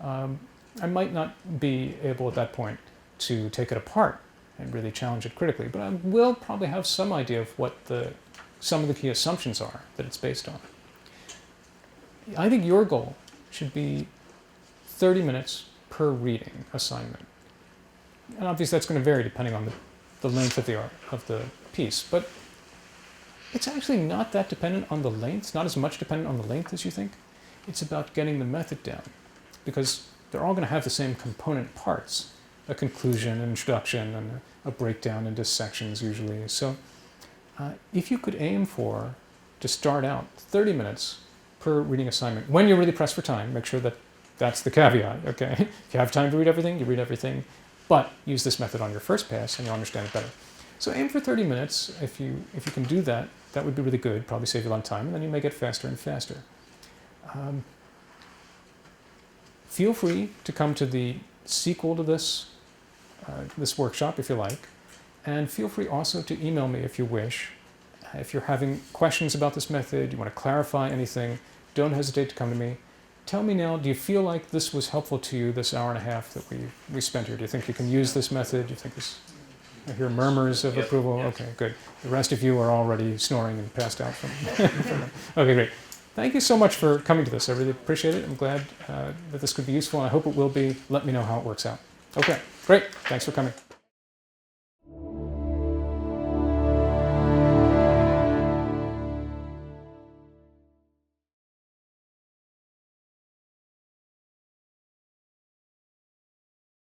I might not be able at that point to take it apart and really challenge it critically, but I will probably have some idea of what some of the key assumptions are that it's based on. I think your goal should be 30 minutes per reading assignment. And obviously that's going to vary depending on the length of the piece, but it's actually not that dependent on the length. It's not as much dependent on the length as you think. It's about getting the method down, because they're all going to have the same component parts: a conclusion, an introduction, and a breakdown into sections usually. So if you could aim for to start out 30 minutes per reading assignment, when you're really pressed for time, make sure that that's the caveat, okay? If you have time to read everything, you read everything, but use this method on your first pass and you'll understand it better. So aim for 30 minutes. If you can do that, that would be really good, probably save you a lot of time, and then you may get faster and faster. Feel free to come to the sequel to this workshop if you like, and feel free also to email me if you wish. If you're having questions about this method, you want to clarify anything, don't hesitate to come to me. Tell me now, do you feel like this was helpful to you, this hour and a half that we spent here? Do you think you can use this method? Do you think this... I hear murmurs of Yes, approval. yes. Okay, good. The rest of you are already snoring and passed out from it. Okay, great. Thank you so much for coming to this. I really appreciate it. I'm glad that this could be useful, and I hope it will be. Let me know how it works out. Okay, great. Thanks for coming.